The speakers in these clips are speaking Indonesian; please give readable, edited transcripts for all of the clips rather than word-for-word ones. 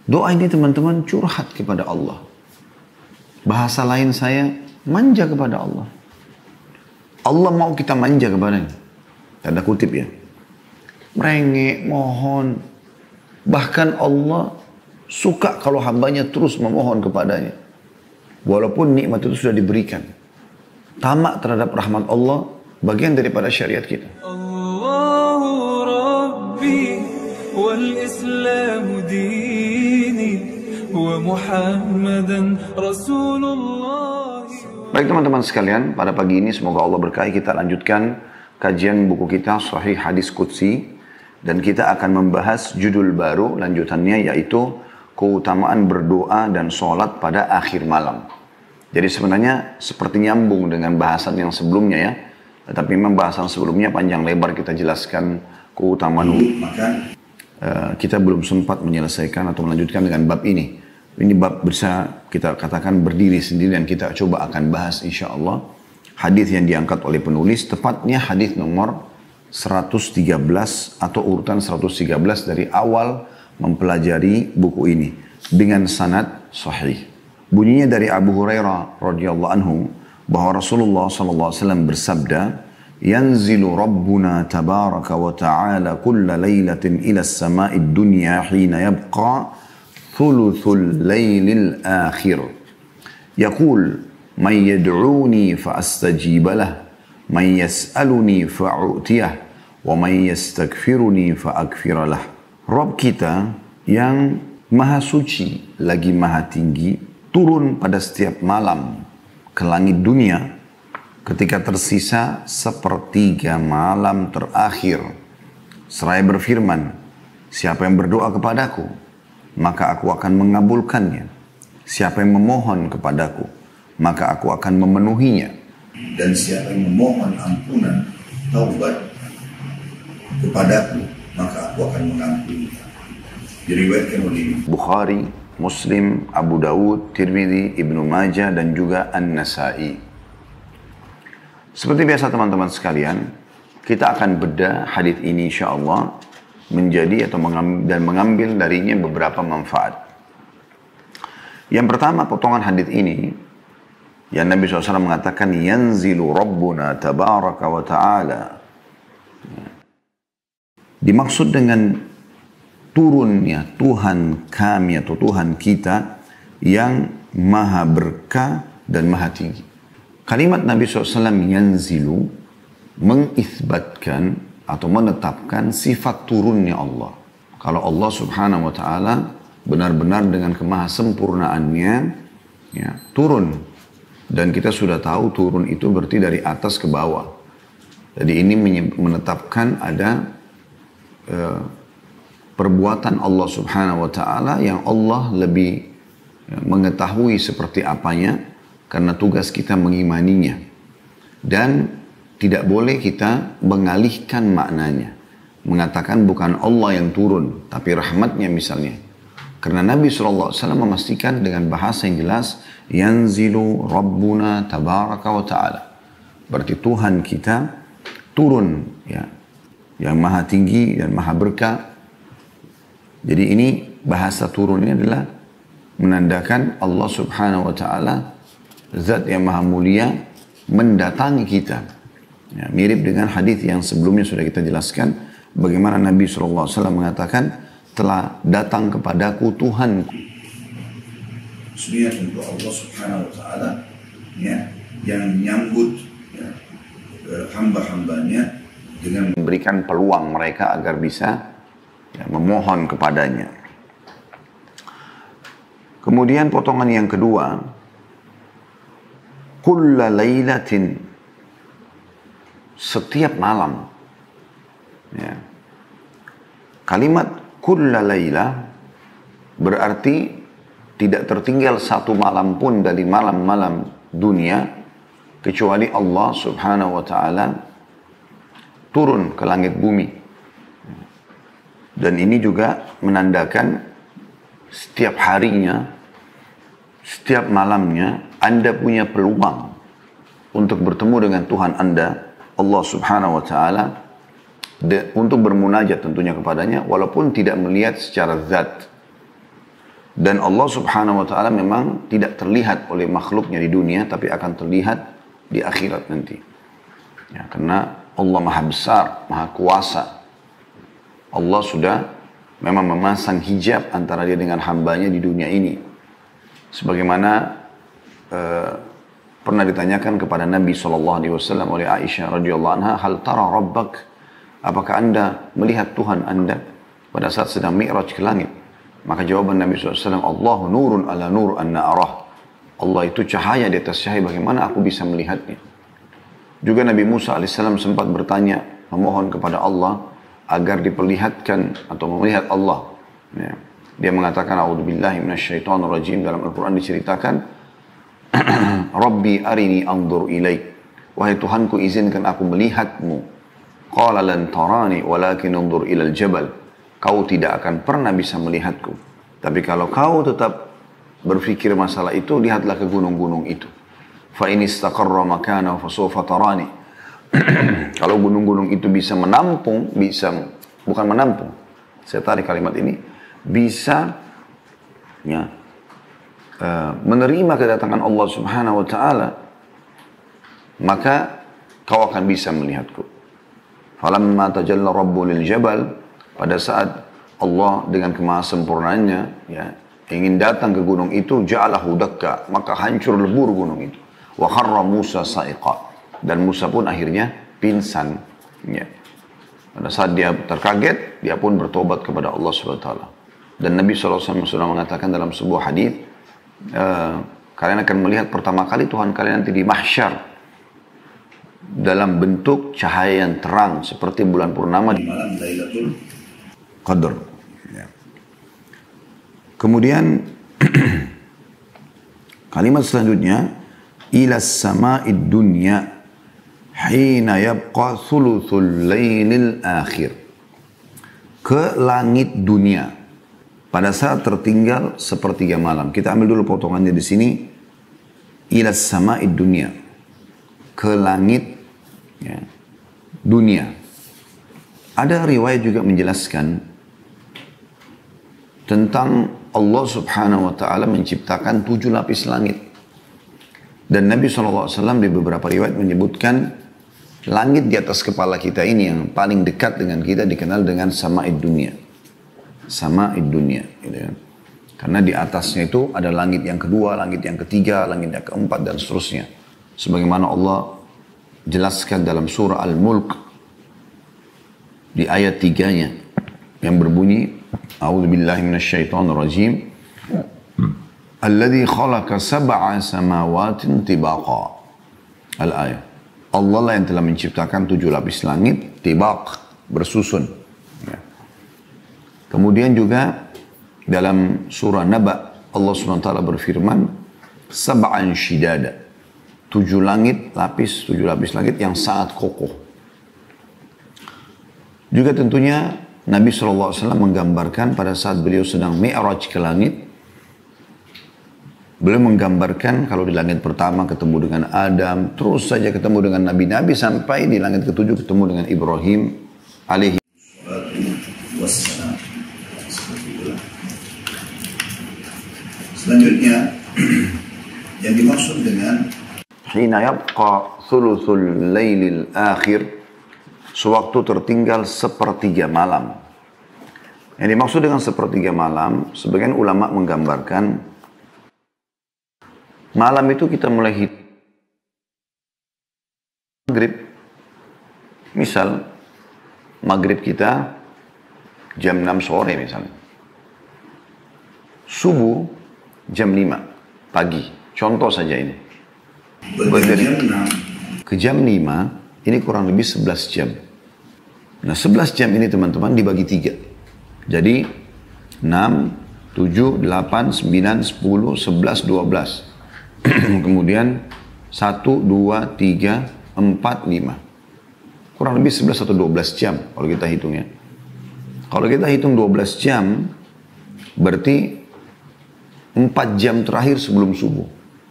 Doa ini teman-teman curhat kepada Allah. Bahasa lain saya, manja kepada Allah. Allah mau kita manja kepadanya. Tanda kutip ya. Merengek, mohon. Bahkan Allah suka kalau hambanya terus memohon kepadanya. Walaupun nikmat itu sudah diberikan. Tamak terhadap rahmat Allah, bagian daripada syariat kita. Allahu Rabbi wal Islamu dini wa Muhammadan Rasulullah. Baik teman-teman sekalian, pada pagi ini semoga Allah berkahi kita lanjutkan kajian buku kita Sahih Hadis Qudsi. Dan kita akan membahas judul baru lanjutannya yaitu keutamaan berdoa dan sholat pada akhir malam. Jadi sebenarnya seperti nyambung dengan bahasan yang sebelumnya ya. Tetapi memang bahasan sebelumnya panjang lebar kita jelaskan keutamaan. Maka kita belum sempat menyelesaikan atau melanjutkan dengan bab ini. Ini bab bisa kita katakan berdiri sendiri dan kita coba akan bahas insya Allah. Hadis yang diangkat oleh penulis tepatnya hadis nomor 113 atau urutan 113 dari awal mempelajari buku ini dengan sanad sahih. Bunyinya dari Abu Hurairah radhiyallahu anhu bahwa Rasulullah sallallahu alaihi wasallam bersabda, "Yanzilu Rabbuna tabaraka wa ta'ala kulla lailatin ila as-sama'id dunya hina yabqa thuluthul lailil akhir. Yaqul man yad'uni fa astajib lahu. Man yas'aluni fa'u'tiyah wa man yastaghfiruni fa'aghfir lah." Rabb kita yang maha suci lagi maha tinggi turun pada setiap malam ke langit dunia ketika tersisa sepertiga malam terakhir. Seraya berfirman, "Siapa yang berdoa kepadaku, maka aku akan mengabulkannya. Siapa yang memohon kepadaku, maka aku akan memenuhinya. Dan siapa yang memohon ampunan, taubat kepadaku, maka aku akan mengampuni." Diriwayatkan oleh Bukhari, Muslim, Abu Dawud, Tirmidzi, Ibnu Majah, dan juga An-Nasai. Seperti biasa teman-teman sekalian, kita akan bedah hadis ini insya Allah menjadi atau mengambil darinya beberapa manfaat. Yang pertama, potongan hadis ini yang Nabi SAW mengatakan yanzilu Rabbuna tabaraka wa ta'ala. Dimaksud dengan turunnya Tuhan kami atau Tuhan kita yang maha berkah dan maha tinggi. Kalimat Nabi SAW yanzilu mengisbatkan atau menetapkan sifat turunnya Allah. Kalau Allah Subhanahu wa ta'ala benar-benar dengan kemahasempurnaannya ya, turun. Dan kita sudah tahu turun itu berarti dari atas ke bawah. Jadi ini menetapkan ada perbuatan Allah Subhanahu wa ta'ala yang Allah lebih mengetahui seperti apanya karena tugas kita mengimaninya. Dan tidak boleh kita mengalihkan maknanya. Mengatakan bukan Allah yang turun, tapi rahmatnya misalnya. Karena Nabi SAW memastikan dengan bahasa yang jelas, yanzilu Rabbuna tabaraka wa ta'ala. Berarti Tuhan kita turun, ya, yang maha tinggi dan maha berkah. Jadi ini bahasa turun ini adalah menandakan Allah Subhanahu wa ta'ala, zat yang maha mulia, mendatangi kita. Ya, mirip dengan hadis yang sebelumnya sudah kita jelaskan, bagaimana Nabi SAW mengatakan, telah datang kepadaku Tuhanku. Sebenarnya tentu Allah Subhanahu wa ta'ala ya, yang menyambut ya, hamba-hambanya dengan memberikan peluang mereka agar bisa ya, memohon kepadanya. Kemudian potongan yang kedua, kulla lailatin, setiap malam. Ya. Kalimat kulla laila berarti tidak tertinggal satu malam pun dari malam-malam dunia kecuali Allah Subhanahu wa ta'ala turun ke langit bumi. Dan ini juga menandakan setiap harinya, setiap malamnya Anda punya peluang untuk bertemu dengan Tuhan Anda, Allah Subhanahu wa ta'ala, untuk bermunajat tentunya kepadanya walaupun tidak melihat secara zat. Dan Allah subhanahu wa ta'ala memang tidak terlihat oleh makhluknya di dunia, tapi akan terlihat di akhirat nanti. Ya, karena Allah maha besar, maha kuasa. Allah sudah memang memasang hijab antara dia dengan hambanya di dunia ini. Sebagaimana pernah ditanyakan kepada Nabi SAW oleh Aisyah radhiyallahu anha, hal tara rabbak, apakah anda melihat Tuhan anda pada saat sedang mi'raj ke langit? Maka jawaban Nabi SAW, Allahu nurun ala nur anna arah. Allah itu cahaya di atas cahaya, bagaimana aku bisa melihatnya? Juga Nabi Musa AS sempat bertanya, memohon kepada Allah agar diperlihatkan atau melihat Allah. Ya. Dia mengatakan, A'udzubillahi minasyaitonirrajim, dalam Al-Quran diceritakan, Rabbi arini anzur ilaik. Wahai Tuhanku, izinkan aku melihatmu. Qala lan tarani walakin anzur ilal jabal. Kau tidak akan pernah bisa melihatku. Tapi kalau kau tetap berpikir masalah itu, lihatlah ke gunung-gunung itu. Fa in istaqarra makanahu fasawfa tarani. Kalau gunung-gunung itu bisa menampung, bukan menampung, saya tarik kalimat ini, bisa ya, menerima kedatangan Allah subhanahu wa ta'ala, maka kau akan bisa melihatku. Falamma tajalla rabbu lil jabal, pada saat Allah dengan kemahasempurnaannya ya, ingin datang ke gunung itu, ja'alahu dakka, maka hancur lebur gunung itu. Wa kharra Musa sa'iqa, dan Musa pun akhirnya pingsan. Ya. Pada saat dia terkaget, dia pun bertobat kepada Allah SWT. Dan Nabi SAW sudah mengatakan dalam sebuah hadis, kalian akan melihat pertama kali Tuhan kalian nanti di mahsyar dalam bentuk cahaya yang terang seperti bulan purnama di malam Lailatul Qadar. Ya. Kemudian kalimat selanjutnya, ila sama'id dunya hina yabqa thuluthul lailil akhir, ke langit dunia pada saat tertinggal sepertiga malam. Kita ambil dulu potongannya di sini, ila sama'id dunya, ke langit ya, dunia. Ada riwayat juga menjelaskan tentang Allah subhanahu wa ta'ala menciptakan 7 lapis langit. Dan Nabi SAW di beberapa riwayat menyebutkan langit di atas kepala kita ini yang paling dekat dengan kita dikenal dengan sama'id dunia. Sama'id dunia. Gitu kan. Karena di atasnya itu ada langit yang kedua, langit yang ketiga, langit yang keempat, dan seterusnya. Sebagaimana Allah jelaskan dalam surah Al-Mulk di ayat 3-nya yang berbunyi, A'udzubillahi minasyaitonirrajim. Alladzi khalaqa sab'a samawatin tibaqa. Al-ayah. Allah lah yang telah menciptakan 7 lapis langit tibaq, bersusun. Ya. Kemudian juga dalam surah Naba Allah SWT berfirman, sab'an shidada. 7 lapis langit yang sangat kokoh. Juga tentunya Nabi SAW menggambarkan pada saat beliau sedang mi'raj ke langit, beliau menggambarkan kalau di langit pertama ketemu dengan Adam, terus saja ketemu dengan nabi-nabi, sampai di langit ketujuh ketemu dengan Ibrahim alaihi wassalam. Selanjutnya yang dimaksud dengan hina yabqa thuluthul lailil akhir, sewaktu tertinggal sepertiga malam. Yang dimaksud dengan sepertiga malam, sebagian ulama menggambarkan malam itu kita mulai hitung maghrib. Misal maghrib kita jam 6 sore misalnya. Subuh jam 5 pagi. Contoh saja ini. Ke jam 5 ini kurang lebih 11 jam. Nah 11 jam ini teman-teman dibagi 3. Jadi 6, 7, 8, 9, 10, 11, 12. Kemudian 1, 2, 3, 4, 5. Kurang lebih 11 atau 12 jam kalau kita hitungnya. Kalau kita hitung 12 jam, berarti 4 jam terakhir sebelum subuh.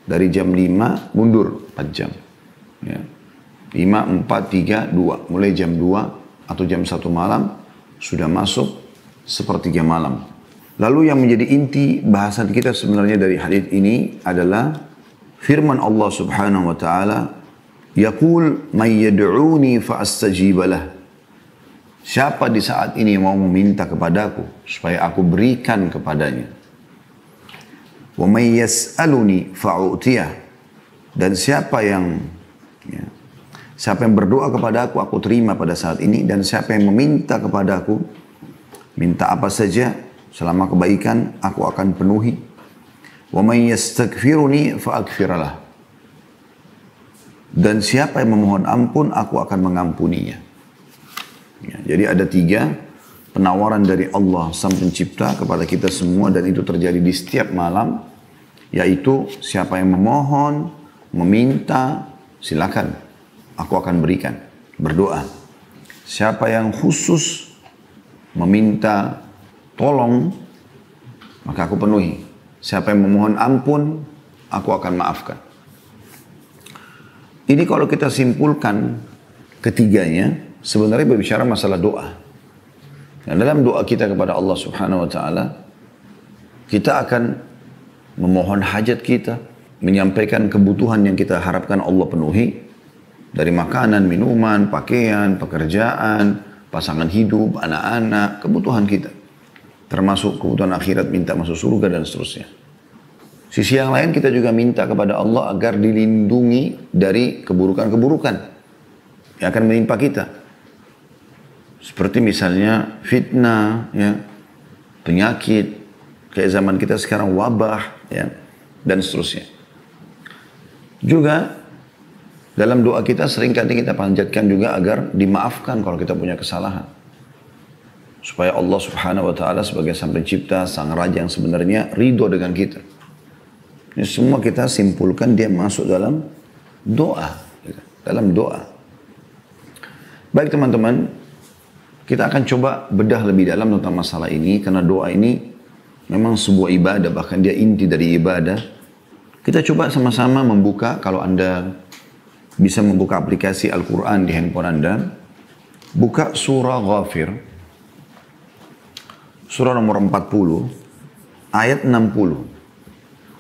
Dari jam 5 mundur 4 jam. Ya. 5, 4, 3, 2. Mulai jam 2 atau jam 1 malam sudah masuk sepertiga malam. Lalu yang menjadi inti bahasan kita sebenarnya dari hadis ini adalah firman Allah Subhanahu wa taala, yaqul may yad'uni fa astajibalah. Siapa di saat ini mau meminta kepadaku supaya aku berikan kepadanya. Wa may yas'aluni fa u'tiyah. Dan siapa yang berdoa kepada aku terima pada saat ini. Dan siapa yang meminta kepada aku, minta apa saja selama kebaikan, aku akan penuhi. Wa may yastaghfiruni fa aghfiralah. Dan siapa yang memohon ampun, aku akan mengampuninya. Ya, jadi ada 3 penawaran dari Allah Sang Pencipta kepada kita semua, dan itu terjadi di setiap malam, yaitu siapa yang memohon, meminta, silakan, aku akan berikan. Berdoa. Siapa yang khusus meminta tolong, maka aku penuhi. Siapa yang memohon ampun, aku akan maafkan. Ini kalau kita simpulkan ketiganya, sebenarnya berbicara masalah doa. Dan dalam doa kita kepada Allah Subhanahu wa taala, kita akan memohon hajat kita, menyampaikan kebutuhan yang kita harapkan Allah penuhi, dari makanan, minuman, pakaian, pekerjaan, pasangan hidup, anak-anak, kebutuhan kita. Termasuk kebutuhan akhirat, minta masuk surga dan seterusnya. Sisi yang lain kita juga minta kepada Allah agar dilindungi dari keburukan-keburukan yang akan menimpa kita. Seperti misalnya fitnah, ya, penyakit, kayak zaman kita sekarang wabah, ya, dan seterusnya. Juga dalam doa kita seringkali kita panjatkan juga agar dimaafkan kalau kita punya kesalahan. Supaya Allah Subhanahu wa taala sebagai Sang Pencipta, Sang Raja yang sebenarnya ridho dengan kita. Ini semua kita simpulkan dia masuk dalam doa. Dalam doa. Baik teman-teman, kita akan coba bedah lebih dalam tentang masalah ini, karena doa ini memang sebuah ibadah, bahkan dia inti dari ibadah. Kita coba sama-sama membuka, kalau Anda bisa membuka aplikasi Al-Quran di handphone Anda, buka surah Ghafir. Surah nomor 40, ayat 60.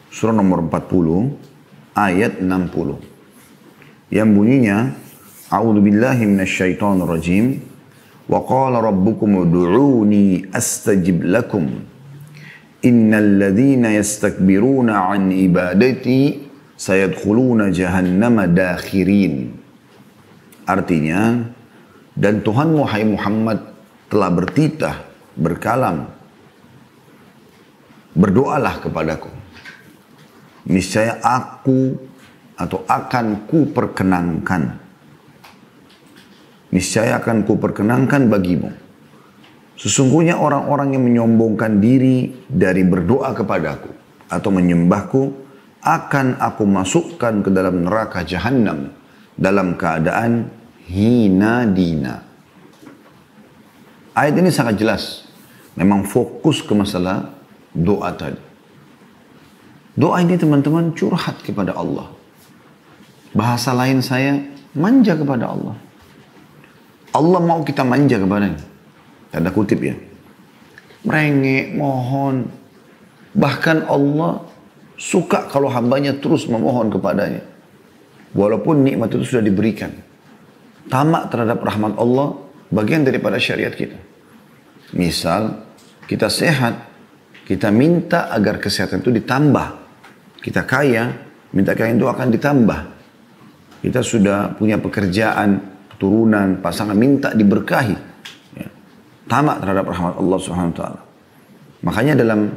Surah nomor 40, ayat 60. Yang bunyinya, A'udzu billahi minasyaitonir rajim. Wa qala rabbukum ud'uuni astajib lakum. Innal ladzina yastakbiruna 'an ibadati sayadkhuluna jahannama dakhirin. Artinya, dan Tuhanmu hai Muhammad telah bertitah, berkalam, berdoalah kepadaku. Niscaya aku atau akan ku perkenankan. Niscaya akan ku perkenankan bagimu. Sesungguhnya orang-orang yang menyombongkan diri dari berdoa kepadaku atau menyembahku, akan aku masukkan ke dalam neraka Jahannam dalam keadaan hina dina. Ayat ini sangat jelas. Memang fokus ke masalah doa tadi. Doa ini teman-teman curhat kepada Allah. Bahasa lain saya, manja kepada Allah. Allah mau kita manja kepadanya. Tanda kutip ya. Merengek, mohon. Bahkan Allah suka kalau hambanya terus memohon kepadanya. Walaupun nikmat itu sudah diberikan. Tamak terhadap rahmat Allah, bagian daripada syariat kita. Misal, kita sehat, kita minta agar kesehatan itu ditambah. Kita kaya, minta kaya itu akan ditambah. Kita sudah punya pekerjaan, keturunan, pasangan, minta diberkahi. Ya. Tamak terhadap rahmat Allah Subhanahu wa taala. Makanya dalam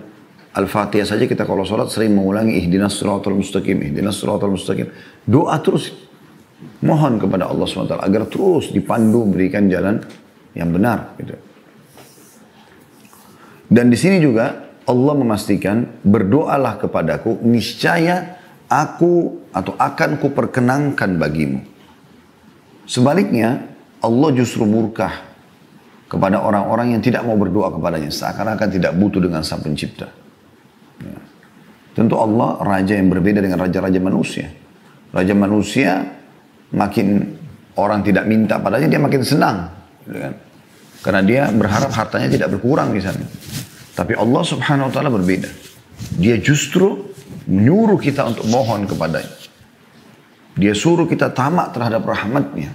Al-Fatihah saja kita kalau sholat sering mengulangi ihdinas siratal mustaqim, ihdinas siratal mustaqim. Doa terus. Mohon kepada Allah SWT agar terus dipandu berikan jalan yang benar. Gitu. Dan di sini juga Allah memastikan, berdoalah kepadaku, niscaya aku atau akan kuperkenankan bagimu. Sebaliknya, Allah justru murkah kepada orang-orang yang tidak mau berdoa kepadanya, seakan-akan tidak butuh dengan Sang Pencipta. Ya. Tentu Allah raja yang berbeda dengan raja-raja manusia. Raja manusia makin orang tidak minta padanya, dia makin senang. Gitu kan? Karena dia berharap hartanya tidak berkurang misalnya. Tapi Allah subhanahu wa ta'ala berbeda. Dia justru menyuruh kita untuk mohon kepadanya. Dia suruh kita tamak terhadap rahmatnya.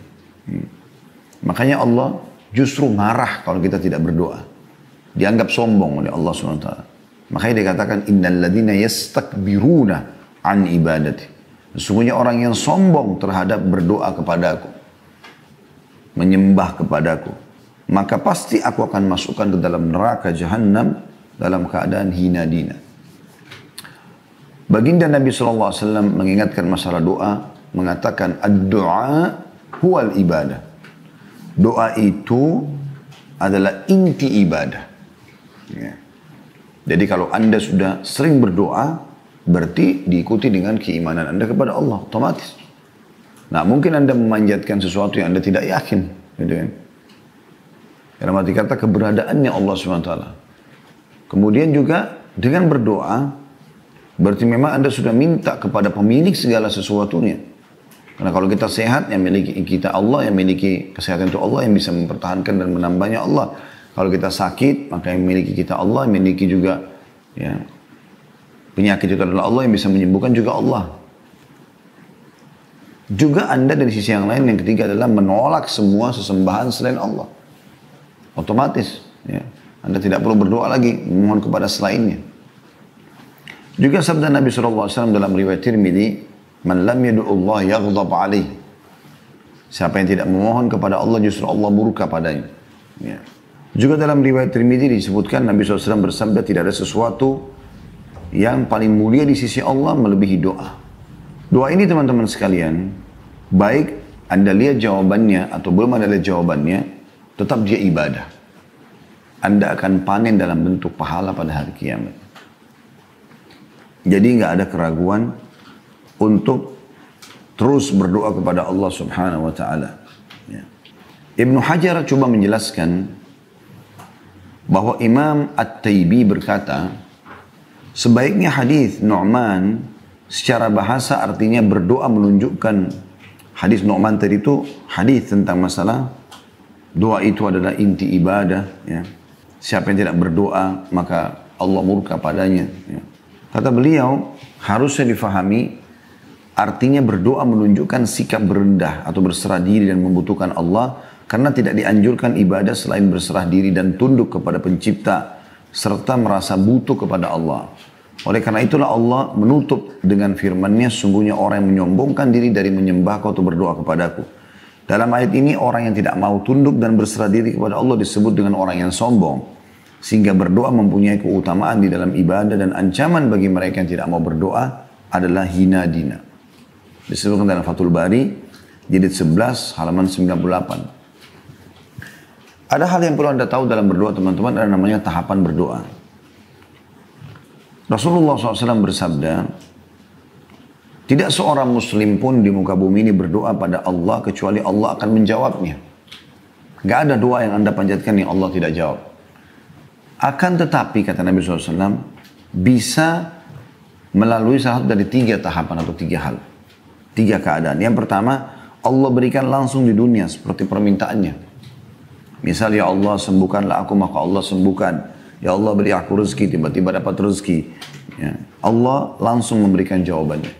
Makanya Allah justru marah kalau kita tidak berdoa. Dianggap sombong oleh Allah subhanahu wa ta'ala. Makanya dikatakan, innal ladhina yastakbiruna an ibadati. Sesungguhnya orang yang sombong terhadap berdoa kepadaku, menyembah kepadaku, maka pasti aku akan masukkan ke dalam neraka Jahannam dalam keadaan hina dina. Baginda Nabi SAW mengingatkan masalah doa, mengatakan ad-du'a huwal ibadah. Doa itu adalah inti ibadah. Ya. Jadi kalau Anda sudah sering berdoa, berarti diikuti dengan keimanan Anda kepada Allah, otomatis. Nah, mungkin Anda memanjatkan sesuatu yang Anda tidak yakin, gitu kan? Karena arti kata keberadaannya Allah SWT. Kemudian juga dengan berdoa, berarti memang Anda sudah minta kepada pemilik segala sesuatunya. Karena kalau kita sehat, yang miliki kita Allah, yang miliki kesehatan itu Allah, yang bisa mempertahankan dan menambahnya Allah. Kalau kita sakit, maka yang memiliki kita Allah, yang memiliki juga ya, penyakit itu adalah Allah, yang bisa menyembuhkan juga Allah. Juga Anda dari sisi yang lain, yang ketiga adalah menolak semua sesembahan selain Allah. Otomatis, ya, Anda tidak perlu berdoa lagi, memohon kepada selainnya. Juga sabda Nabi SAW dalam riwayat Tirmidzi, "Man lam yad'ullah yaghdab alaih." Siapa yang tidak memohon kepada Allah, justru Allah murka padanya. Ya. Juga dalam riwayat Tirmidzi disebutkan Nabi SAW bersabda, tidak ada sesuatu yang paling mulia di sisi Allah melebihi doa. Doa ini teman-teman sekalian, baik Anda lihat jawabannya atau belum Anda lihat jawabannya, tetap dia ibadah. Anda akan panen dalam bentuk pahala pada hari kiamat. Jadi nggak ada keraguan untuk terus berdoa kepada Allah Subhanahu wa Ta'ala. Ya. Ibnu Hajar coba menjelaskan bahwa Imam At-Taibi berkata, sebaiknya hadis Nu'man secara bahasa artinya berdoa menunjukkan, hadis Nu'man tadi itu hadis tentang masalah doa itu adalah inti ibadah. Ya. Siapa yang tidak berdoa maka Allah murka padanya. Ya. Kata beliau, harusnya difahami artinya berdoa menunjukkan sikap berendah atau berserah diri dan membutuhkan Allah, karena tidak dianjurkan ibadah selain berserah diri dan tunduk kepada pencipta, serta merasa butuh kepada Allah. Oleh karena itulah Allah menutup dengan firman-Nya, sungguhnya orang yang menyombongkan diri dari menyembahku atau berdoa kepadaku. Dalam ayat ini orang yang tidak mau tunduk dan berserah diri kepada Allah disebut dengan orang yang sombong. Sehingga berdoa mempunyai keutamaan di dalam ibadah, dan ancaman bagi mereka yang tidak mau berdoa adalah hina dina. Disebutkan dalam Fathul Bari, jilid 11, halaman 98. Ada hal yang perlu Anda tahu dalam berdoa teman-teman, ada namanya tahapan berdoa. Rasulullah SAW bersabda, tidak seorang muslim pun di muka bumi ini berdoa pada Allah kecuali Allah akan menjawabnya. Gak ada doa yang Anda panjatkan yang Allah tidak jawab. Akan tetapi, kata Nabi SAW, bisa melalui salah satu dari 3 tahapan atau 3 hal. 3 keadaan. Yang pertama, Allah berikan langsung di dunia seperti permintaannya. Misal, ya Allah sembuhkanlah aku, maka Allah sembuhkan. Ya Allah beri aku rezeki, tiba-tiba dapat rezeki. Ya. Allah langsung memberikan jawabannya.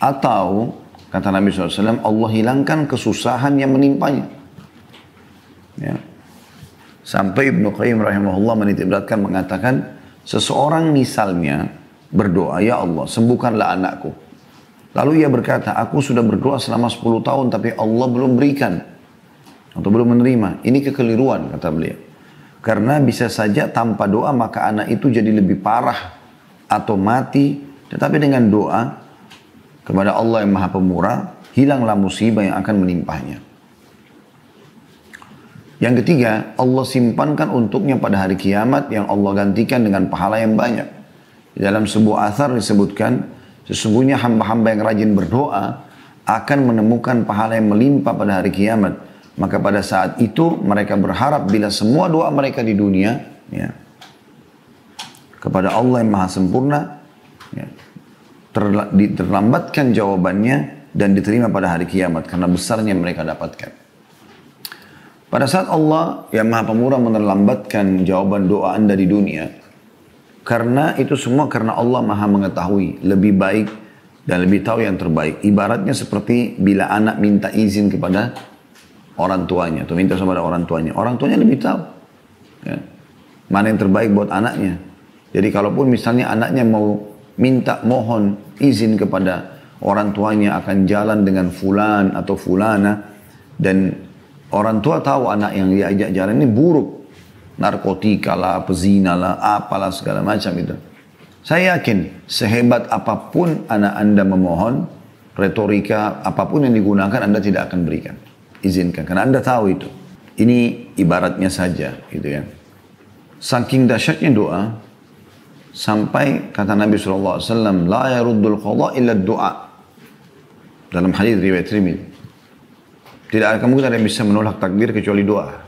Atau, kata Nabi SAW, Allah hilangkan kesusahan yang menimpanya. Ya. Sampai Ibnu Qayyim rahimahullah menitikberatkan mengatakan, seseorang misalnya berdoa, ya Allah sembuhkanlah anakku. Lalu ia berkata, aku sudah berdoa selama 10 tahun tapi Allah belum berikan atau belum menerima. Ini kekeliruan, kata beliau. Karena bisa saja tanpa doa maka anak itu jadi lebih parah atau mati. Tetapi dengan doa kepada Allah yang Maha Pemurah, hilanglah musibah yang akan menimpahnya. Yang ketiga, Allah simpankan untuknya pada hari kiamat yang Allah gantikan dengan pahala yang banyak. Di dalam sebuah athar disebutkan, sesungguhnya hamba-hamba yang rajin berdoa akan menemukan pahala yang melimpah pada hari kiamat. Maka pada saat itu mereka berharap bila semua doa mereka di dunia ya, kepada Allah yang Maha Sempurna ya, terlambatkan jawabannya dan diterima pada hari kiamat karena besarnya yang mereka dapatkan. Pada saat Allah yang Maha Pemurah menerlambatkan jawaban doa Anda di dunia, Karena itu semua karena Allah maha mengetahui, lebih baik dan lebih tahu yang terbaik. Ibaratnya seperti bila anak minta izin kepada orang tuanya, atau minta sama orang tuanya. Orang tuanya lebih tahu ya, mana yang terbaik buat anaknya. Jadi kalaupun misalnya anaknya mau minta mohon izin kepada orang tuanya akan jalan dengan fulan atau fulana, dan orang tua tahu anak yang diajak jalan ini buruk, narkotika lah, pezina lah, apalah segala macam itu. Saya yakin sehebat apapun anak Anda memohon, retorika apapun yang digunakan Anda tidak akan berikan, izinkan, karena Anda tahu itu. Ini ibaratnya saja gitu ya. Saking dahsyatnya doa, sampai kata Nabi SAW, la yaruddul qadha illa doa. Dalam hadis riwayat Tirmidzi, tidak akan mungkin ada yang bisa menolak takdir kecuali doa.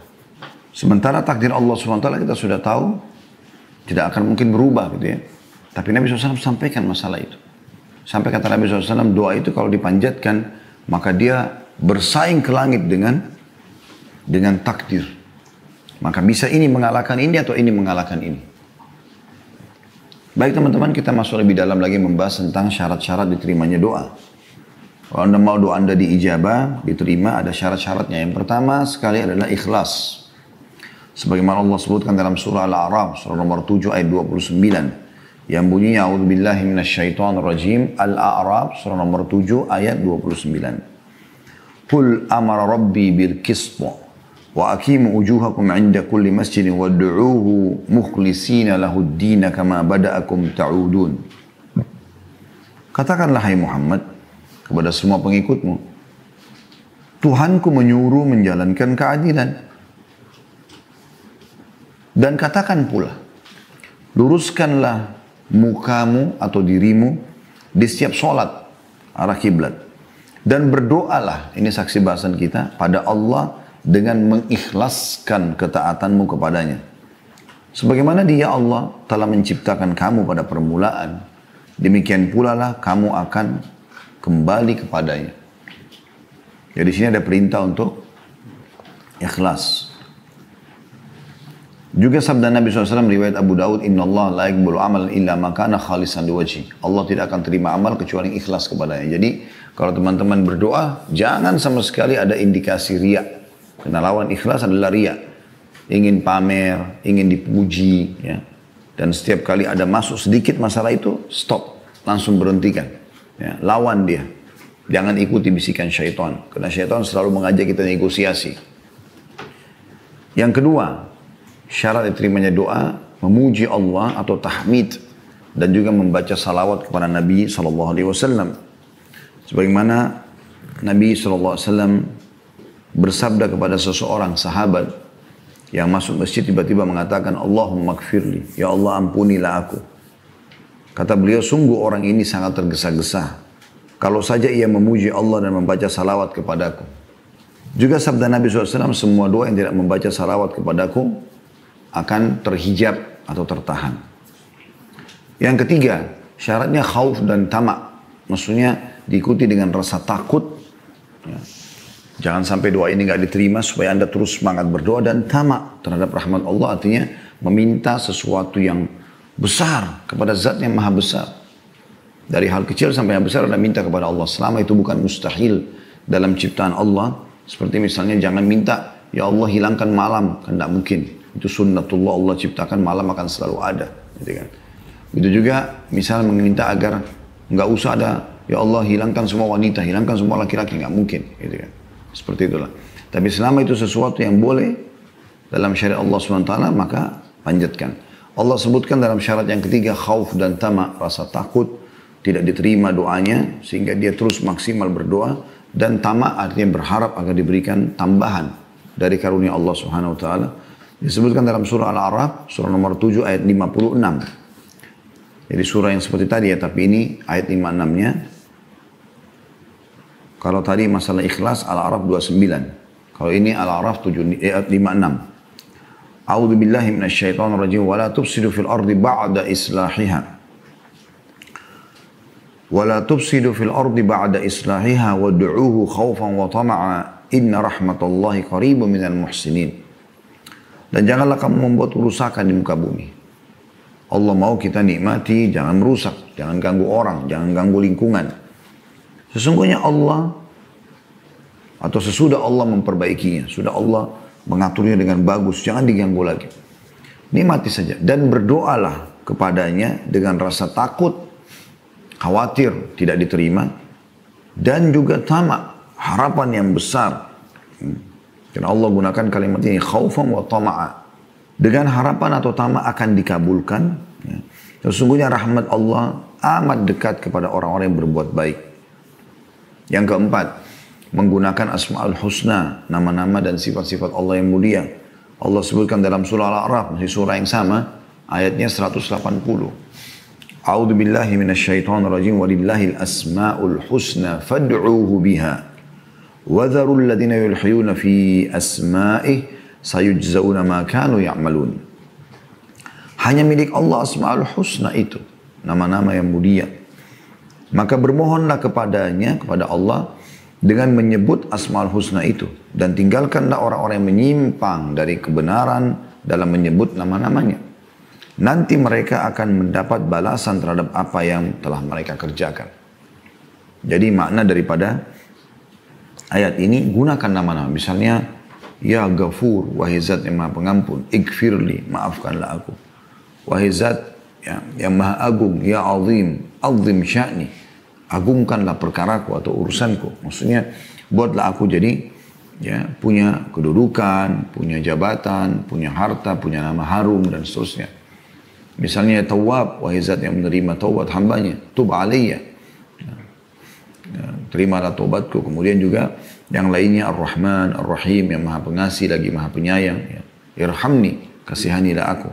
Sementara takdir Allah SWT kita sudah tahu, tidak akan mungkin berubah gitu ya. Tapi Nabi SAW sampaikan masalah itu. Sampai kata Nabi SAW, doa itu kalau dipanjatkan, maka dia bersaing ke langit dengan takdir. Maka bisa ini mengalahkan ini atau ini mengalahkan ini. Baik teman-teman, kita masuk lebih dalam lagi membahas tentang syarat-syarat diterimanya doa. Kalau Anda mau doa Anda diijabah, diterima, ada syarat-syaratnya. Yang pertama sekali adalah ikhlas. Sebagaimana Allah sebutkan dalam surah Al-A'raf, surah nomor 7 ayat 29. Yang bunyinya, A'udzubillahi minasyaitonirrajim, Al-A'raf, surah nomor 7 ayat 29. Qul amara rabbi bil qist wa aqimu wujuhakum 'inda kulli masjidin wad'uuhu mukhlisina lahud din kama bada'akum ta'udun. Katakanlah hai Muhammad kepada semua pengikutmu, Tuhanku menyuruh menjalankan keadilan. Dan katakan pula, luruskanlah mukamu atau dirimu di setiap sholat arah kiblat. Dan berdoalah, ini saksi bahasan kita, pada Allah dengan mengikhlaskan ketaatanmu kepadanya. Sebagaimana Dia Allah telah menciptakan kamu pada permulaan, demikian pula lah kamu akan kembali kepadanya. Jadi di sini ada perintah untuk ikhlas. Juga sabda Nabi SAW riwayat Abu Daud, Inna Allah la yaqbalu amal illa ma kana khalisan liwajhi. Allah tidak akan terima amal kecuali ikhlas kepadanya. Jadi kalau teman-teman berdoa, jangan sama sekali ada indikasi riya. Karena lawan ikhlas adalah riya. Ingin pamer, ingin dipuji, ya. Dan setiap kali ada masuk sedikit masalah itu, stop, langsung berhentikan. Ya, lawan dia. Jangan ikuti bisikan syaitan. Karena syaitan selalu mengajak kita negosiasi. Yang kedua, syarat diterimanya doa, memuji Allah atau tahmid. Dan juga membaca salawat kepada Nabi SAW. Sebagaimana Nabi SAW bersabda kepada seseorang sahabat yang masuk masjid tiba-tiba mengatakan, Allahumma gfirli, ya Allah ampunilah aku. Kata beliau, sungguh orang ini sangat tergesa-gesa. Kalau saja ia memuji Allah dan membaca salawat kepadaku. Juga sabda Nabi SAW, semua doa yang tidak membaca salawat kepadaku akan terhijab atau tertahan. Yang ketiga, syaratnya khauf dan tamak. Maksudnya diikuti dengan rasa takut. Ya. Jangan sampai doa ini nggak diterima, supaya Anda terus semangat berdoa dan tamak terhadap rahmat Allah. Artinya meminta sesuatu yang besar kepada zat yang maha besar. Dari hal kecil sampai yang besar Anda minta kepada Allah. Selama itu bukan mustahil dalam ciptaan Allah. Seperti misalnya jangan minta, ya Allah hilangkan malam. Kan tidak mungkin. Itu sunnatullah, Allah ciptakan malam akan selalu ada. Gitu kan. Itu juga misal meminta agar nggak usah ada, ya Allah hilangkan semua wanita, hilangkan semua laki-laki. Nggak mungkin. Gitu kan. Seperti itulah. Tapi selama itu sesuatu yang boleh dalam syariat Allah SWT, maka panjatkan. Allah sebutkan dalam syarat yang ketiga, khauf dan tamak, rasa takut, tidak diterima doanya, sehingga dia terus maksimal berdoa, dan tamak artinya berharap agar diberikan tambahan dari karunia Allah Subhanahu Wa Taala. Disebutkan dalam surah Al-A'raf, surah nomor 7 ayat 56. Jadi surah yang seperti tadi ya, tapi ini ayat 56-nya. Kalau tadi masalah ikhlas, Al-A'raf 29. Kalau ini Al-A'raf 56. A'udzu billahi minasyaitonir rajim wa la tufsidu fil ardi ba'da islahiha. Wa la tufsidu fil ardi ba'da islahiha wad'uuhu khaufan wa tama'a inna rahmatallahi qaribun minal muhsinin. Dan janganlah kamu membuat kerusakan di muka bumi. Allah mau kita nikmati, jangan merusak, jangan ganggu orang, jangan ganggu lingkungan. Sesungguhnya Allah, atau sesudah Allah memperbaikinya, sudah Allah mengaturnya dengan bagus, jangan diganggu lagi. Nikmati saja dan berdoalah kepadanya dengan rasa takut, khawatir tidak diterima, dan juga tamak, harapan yang besar. Karena Allah gunakan kalimat ini, khaufan wa tama'a. Dengan harapan atau tamak akan dikabulkan. Sesungguhnya rahmat Allah amat dekat kepada orang-orang yang berbuat baik. Yang keempat, menggunakan asma'ul husna, nama-nama dan sifat-sifat Allah yang mulia. Allah sebutkan dalam surah Al-A'raf, masih surah yang sama, ayatnya 180. A'udzu billahi minasyaitonir rajim, walillahil asma'ul husna fad'uuhu biha. Wa dharul ladzina yulhiyuna fi asma'ihi sayujzauna ma kanu ya'malun. Hanya milik Allah asma'ul husna itu, nama-nama yang mulia. Maka bermohonlah kepadanya, kepada Allah, dengan menyebut asma'ul husna itu. Dan tinggalkanlah orang-orang yang menyimpang dari kebenaran dalam menyebut nama-namanya. Nanti mereka akan mendapat balasan terhadap apa yang telah mereka kerjakan. Jadi makna daripada ayat ini, gunakan nama-nama. Misalnya, Ya Ghafur, wahai zat yang maha pengampun, Ighfirli, maafkanlah aku. Wahai zat yang maha agung, Ya Azim, Azim sya'ni, agungkanlah perkaraku atau urusanku. Maksudnya, buatlah aku jadi punya kedudukan, punya jabatan, punya harta, punya nama harum, dan seterusnya. Misalnya Tawwab, wahai zat yang menerima taubat hambanya, tub alaiya, terimalah taubatku. Kemudian juga yang lainnya Ar-Rahman, Ar-Rahim, yang maha pengasih lagi maha penyayang. Irhamni, kasihanilah aku.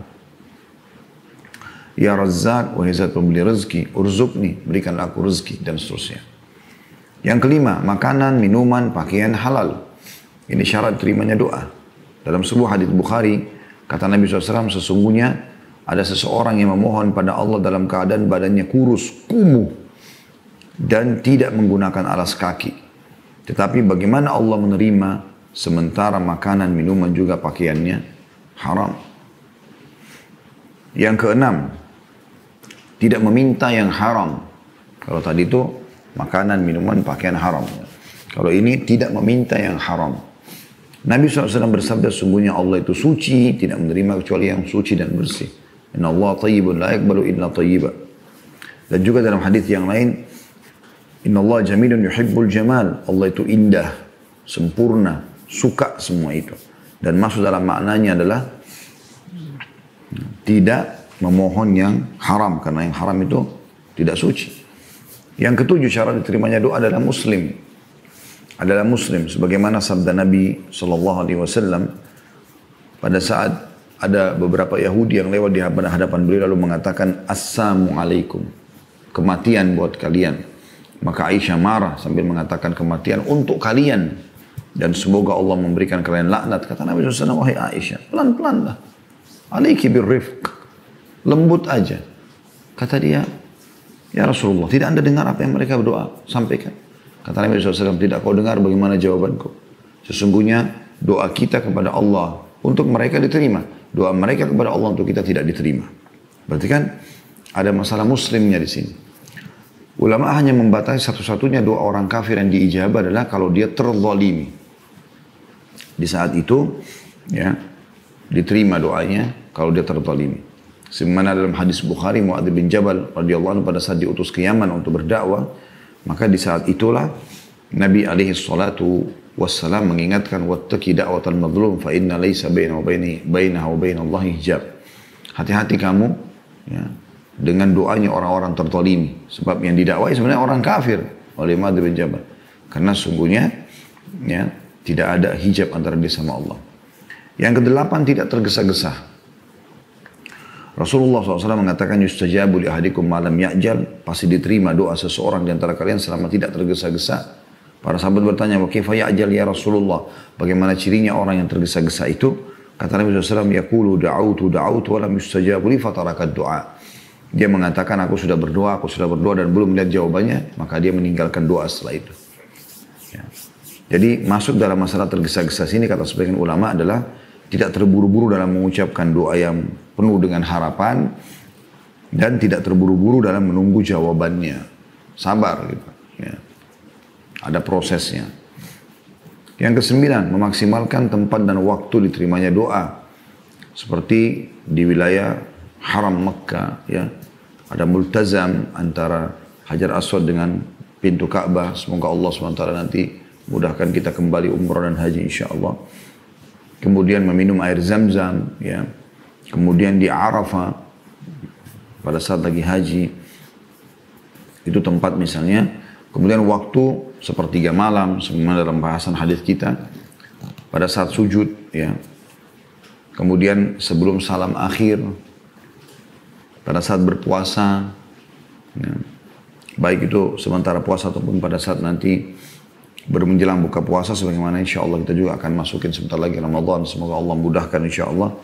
Ya Razzaq, wahai zat pemberi rezeki, urzukni, berikanlah aku rezeki, dan seterusnya. Yang kelima, makanan, minuman, pakaian halal. Ini syarat terimanya doa. Dalam sebuah hadits Bukhari, kata Nabi SAW, sesungguhnya ada seseorang yang memohon pada Allah dalam keadaan badannya kurus, kumuh, dan tidak menggunakan alas kaki. Tetapi bagaimana Allah menerima sementara makanan, minuman, juga pakaiannya haram. Yang keenam, tidak meminta yang haram. Kalau tadi itu makanan, minuman, pakaian haram. Kalau ini tidak meminta yang haram. Nabi SAW bersabda, sungguhnya Allah itu suci, tidak menerima kecuali yang suci dan bersih. Inna Allah tayyibun la yakbalu illa tayyiba. Dan juga dalam hadis yang lain, Inna Allah jamilun yuhibbul jamal. Allah itu indah, sempurna, suka semua itu. Dan masuk dalam maknanya adalah tidak memohon yang haram, karena yang haram itu tidak suci. Yang ketujuh, syarat diterimanya doa adalah muslim. Adalah muslim, sebagaimana sabda Nabi SAW pada saat ada beberapa Yahudi yang lewat di hadapan beliau lalu mengatakan, Assalamualaikum, kematian buat kalian. Maka Aisyah marah sambil mengatakan, kematian untuk kalian, dan semoga Allah memberikan kalian laknat. Kata Nabi SAW, wahai Aisyah, pelan-pelanlah, alaiki birrifq, lembut aja. Kata dia, ya Rasulullah, tidak anda dengar apa yang mereka berdoa? Sampaikan. Kata Nabi SAW, tidak kau dengar bagaimana jawabanku? Sesungguhnya doa kita kepada Allah untuk mereka diterima, doa mereka kepada Allah untuk kita tidak diterima. Berarti kan ada masalah muslimnya di sini. Ulama hanya membatasi satu-satunya doa orang kafir yang diijabah adalah kalau dia terzalimi. Di saat itu, diterima doanya kalau dia terzalimi. Sebagaimana dalam hadis Bukhari, Mu'adz bin Jabal radhiyallahu anhu pada saat diutus ke Yaman untuk berdakwah, maka di saat itulah Nabi alaihi salatu wassalam mengingatkan, wattaqi da'watal mazlum fa inna laysa bainaha wa bainallahi hijab. Hati-hati kamu dengan doanya orang-orang terzalimi. Sebab yang didakwai sebenarnya orang kafir oleh Mu'adz bin Jabal. Karena sungguhnya tidak ada hijab antara dia sama Allah. Yang kedelapan, tidak tergesa-gesa. Rasulullah SAW mengatakan, yustajabu li ahadikum malam ya'jal, pasti diterima doa seseorang di antara kalian selama tidak tergesa-gesa. Para sahabat bertanya, wa kaifa ya'jal ya Rasulullah? Bagaimana cirinya orang yang tergesa-gesa itu? Kata Nabi SAW, yaqulu da'autu wa lam yustajabu li fatarakat doa. Dia mengatakan, aku sudah berdoa dan belum melihat jawabannya, maka dia meninggalkan doa setelah itu. Jadi masuk dalam masalah tergesa-gesa sini, kata sebagian ulama adalah tidak terburu-buru dalam mengucapkan doa yang penuh dengan harapan, dan tidak terburu-buru dalam menunggu jawabannya. Sabar gitu. Ya. Ada prosesnya. Yang kesembilan, memaksimalkan tempat dan waktu diterimanya doa. Seperti di wilayah Haram Mekah, ya. Ada multazam antara Hajar Aswad dengan pintu Ka'bah. Semoga Allah SWT nanti mudahkan kita kembali umrah dan haji insyaAllah. Kemudian meminum air zam-zam, ya. Kemudian di Arafah pada saat lagi haji, itu tempat misalnya. Kemudian waktu sepertiga malam, sebagaimana dalam bahasan hadis kita, pada saat sujud, ya. Kemudian sebelum salam akhir, pada saat berpuasa, ya. Baik itu sementara puasa ataupun pada saat nanti menjelang buka puasa, sebagaimana insya Allah kita juga akan masukin sebentar lagi Ramadan. Semoga Allah mudahkan insya Allah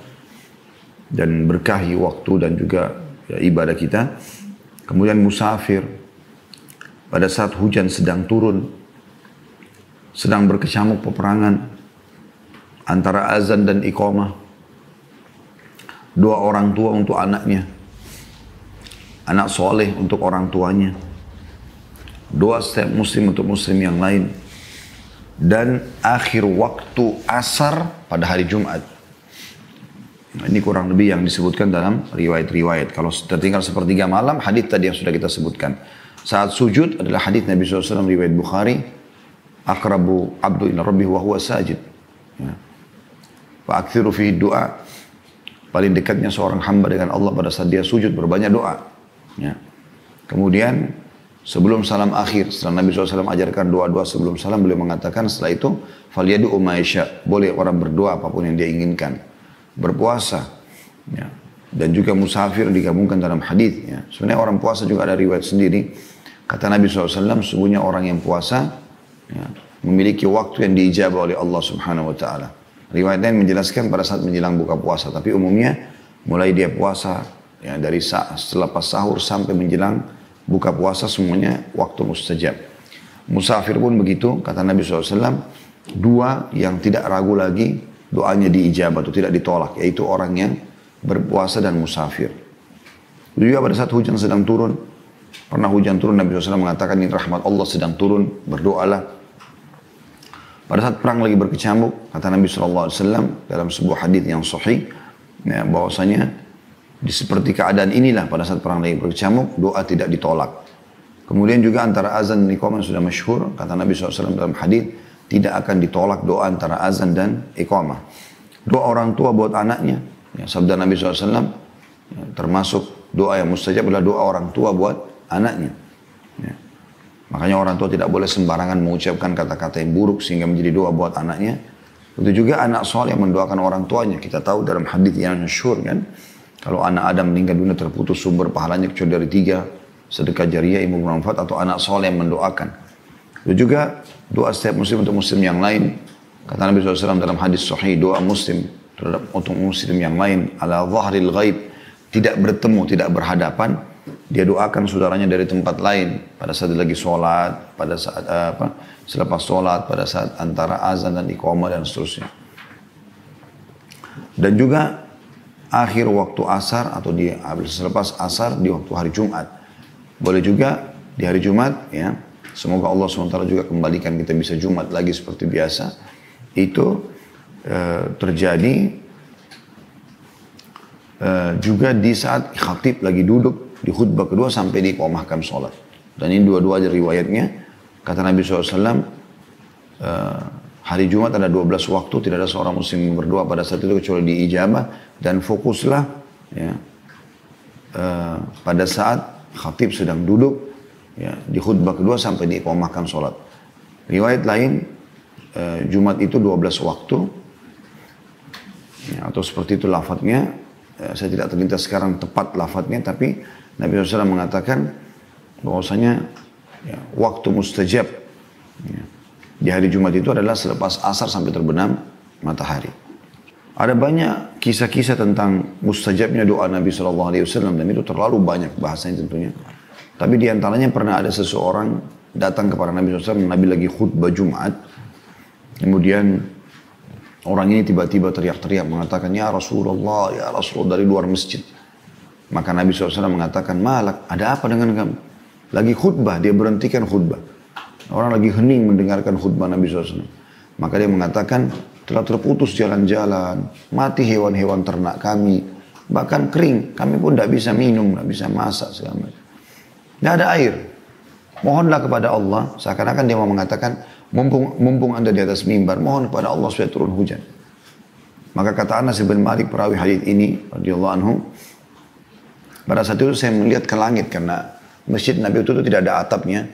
dan berkahi waktu dan juga ya, ibadah kita. Kemudian musafir, pada saat hujan sedang turun, sedang berkecamuk peperangan antara azan dan iqamah, doa orang tua untuk anaknya, anak soleh untuk orang tuanya, doa setiap muslim untuk muslim yang lain, dan akhir waktu asar pada hari Jumat. Nah, ini kurang lebih yang disebutkan dalam riwayat-riwayat. Kalau tertinggal sepertiga malam, hadis tadi yang sudah kita sebutkan. Saat sujud adalah hadis Nabi SAW riwayat Bukhari, akrabu abdu ila rabbih wa huwa sajid. Ya. Fa aktsiru fihi doa. Paling dekatnya seorang hamba dengan Allah pada saat dia sujud, berbanyak doa. Ya. Kemudian sebelum salam akhir, setelah Nabi SAW ajarkan doa-doa sebelum salam, beliau mengatakan setelah itu, falyadu'u ma yasha. Boleh orang berdoa apapun yang dia inginkan. Berpuasa, ya. Dan juga musafir digabungkan dalam hadis. Ya. Sebenarnya orang puasa juga ada riwayat sendiri. Kata Nabi SAW, sesungguhnya orang yang puasa ya, memiliki waktu yang diijabah oleh Allah Subhanahu Wa Taala. Riwayat lain menjelaskan pada saat menjelang buka puasa, tapi umumnya mulai dia puasa ya, dari setelah pas sahur sampai menjelang buka puasa semuanya waktu mustajab. Musafir pun begitu, kata Nabi SAW, dua yang tidak ragu lagi doanya diijabah atau tidak ditolak, yaitu orang yang berpuasa dan musafir. Juga pada saat hujan sedang turun, pernah hujan turun, Nabi SAW mengatakan ini rahmat Allah sedang turun, berdoalah. Pada saat perang lagi berkecamuk, kata Nabi SAW dalam sebuah hadis yang sahih, ya, bahwasanya di seperti keadaan inilah pada saat perang lagi berkecamuk, doa tidak ditolak. Kemudian juga antara azan dan iqamah sudah masyhur, kata Nabi SAW dalam hadis, tidak akan ditolak doa antara azan dan iqamah. Doa orang tua buat anaknya, ya, sabda Nabi SAW, ya, termasuk doa yang mustajab adalah doa orang tua buat anaknya. Ya. Makanya orang tua tidak boleh sembarangan mengucapkan kata-kata yang buruk sehingga menjadi doa buat anaknya. Begitu juga anak soleh yang mendoakan orang tuanya. Kita tahu dalam hadis yang masyhur kan, kalau anak Adam meninggal dunia terputus sumber pahalanya kecuali dari 3, sedekah jariyah, ilmu bermanfaat, atau anak soleh yang mendoakan. Itu juga doa setiap muslim untuk muslim yang lain. Kata Nabi SAW dalam hadis sahih, doa muslim terhadap untuk muslim yang lain ala zahril ghaib, tidak bertemu, tidak berhadapan, dia doakan saudaranya dari tempat lain pada saat dia lagi sholat, pada saat selepas sholat, pada saat antara azan dan iqamah dan seterusnya. Dan juga akhir waktu asar atau selepas asar di waktu hari Jumat. Boleh juga di hari Jumat, ya. Semoga Allah SWT juga kembalikan kita bisa Jumat lagi seperti biasa. Itu terjadi juga di saat khatib lagi duduk di khutbah kedua sampai diiqamahkan sholat. Dan ini dua-dua aja riwayatnya. Kata Nabi SAW, hari Jumat ada 12 waktu, tidak ada seorang muslim yang berdoa pada saat itu kecuali diijabah. Dan fokuslah ya, pada saat khatib sedang duduk ya, di khutbah kedua sampai diiqamahkan sholat. Riwayat lain, Jumat itu 12 waktu, ya, atau seperti itu lafadznya. Saya tidak terlintas sekarang tepat lafadznya, tapi Nabi SAW mengatakan bahwasanya ya, waktu mustajab ya, di hari Jumat itu adalah selepas asar sampai terbenam matahari. Ada banyak kisah-kisah tentang mustajabnya doa Nabi SAW, dan itu terlalu banyak bahasanya tentunya. Tapi diantaranya pernah ada seseorang datang kepada Nabi SAW, Nabi lagi khutbah Jumat, kemudian orang ini tiba-tiba teriak-teriak mengatakan, Ya Rasulullah dari luar masjid. Maka Nabi SAW mengatakan, malak, ada apa dengan kamu? Lagi khutbah, dia berhentikan khutbah. Orang lagi hening mendengarkan khutbah Nabi SAW. Maka dia mengatakan, telah terputus jalan-jalan, mati hewan-hewan ternak kami, bahkan kering, kami pun tidak bisa minum, tidak bisa masak segala macam. Tidak ada air. Mohonlah kepada Allah, seakan-akan dia mau mengatakan, mumpung anda di atas mimbar, mohon kepada Allah supaya turun hujan. Maka kata Anas bin Malik perawi hadis ini, radhiyallahu anhu, pada saat itu saya melihat ke langit karena masjid Nabi itu tidak ada atapnya,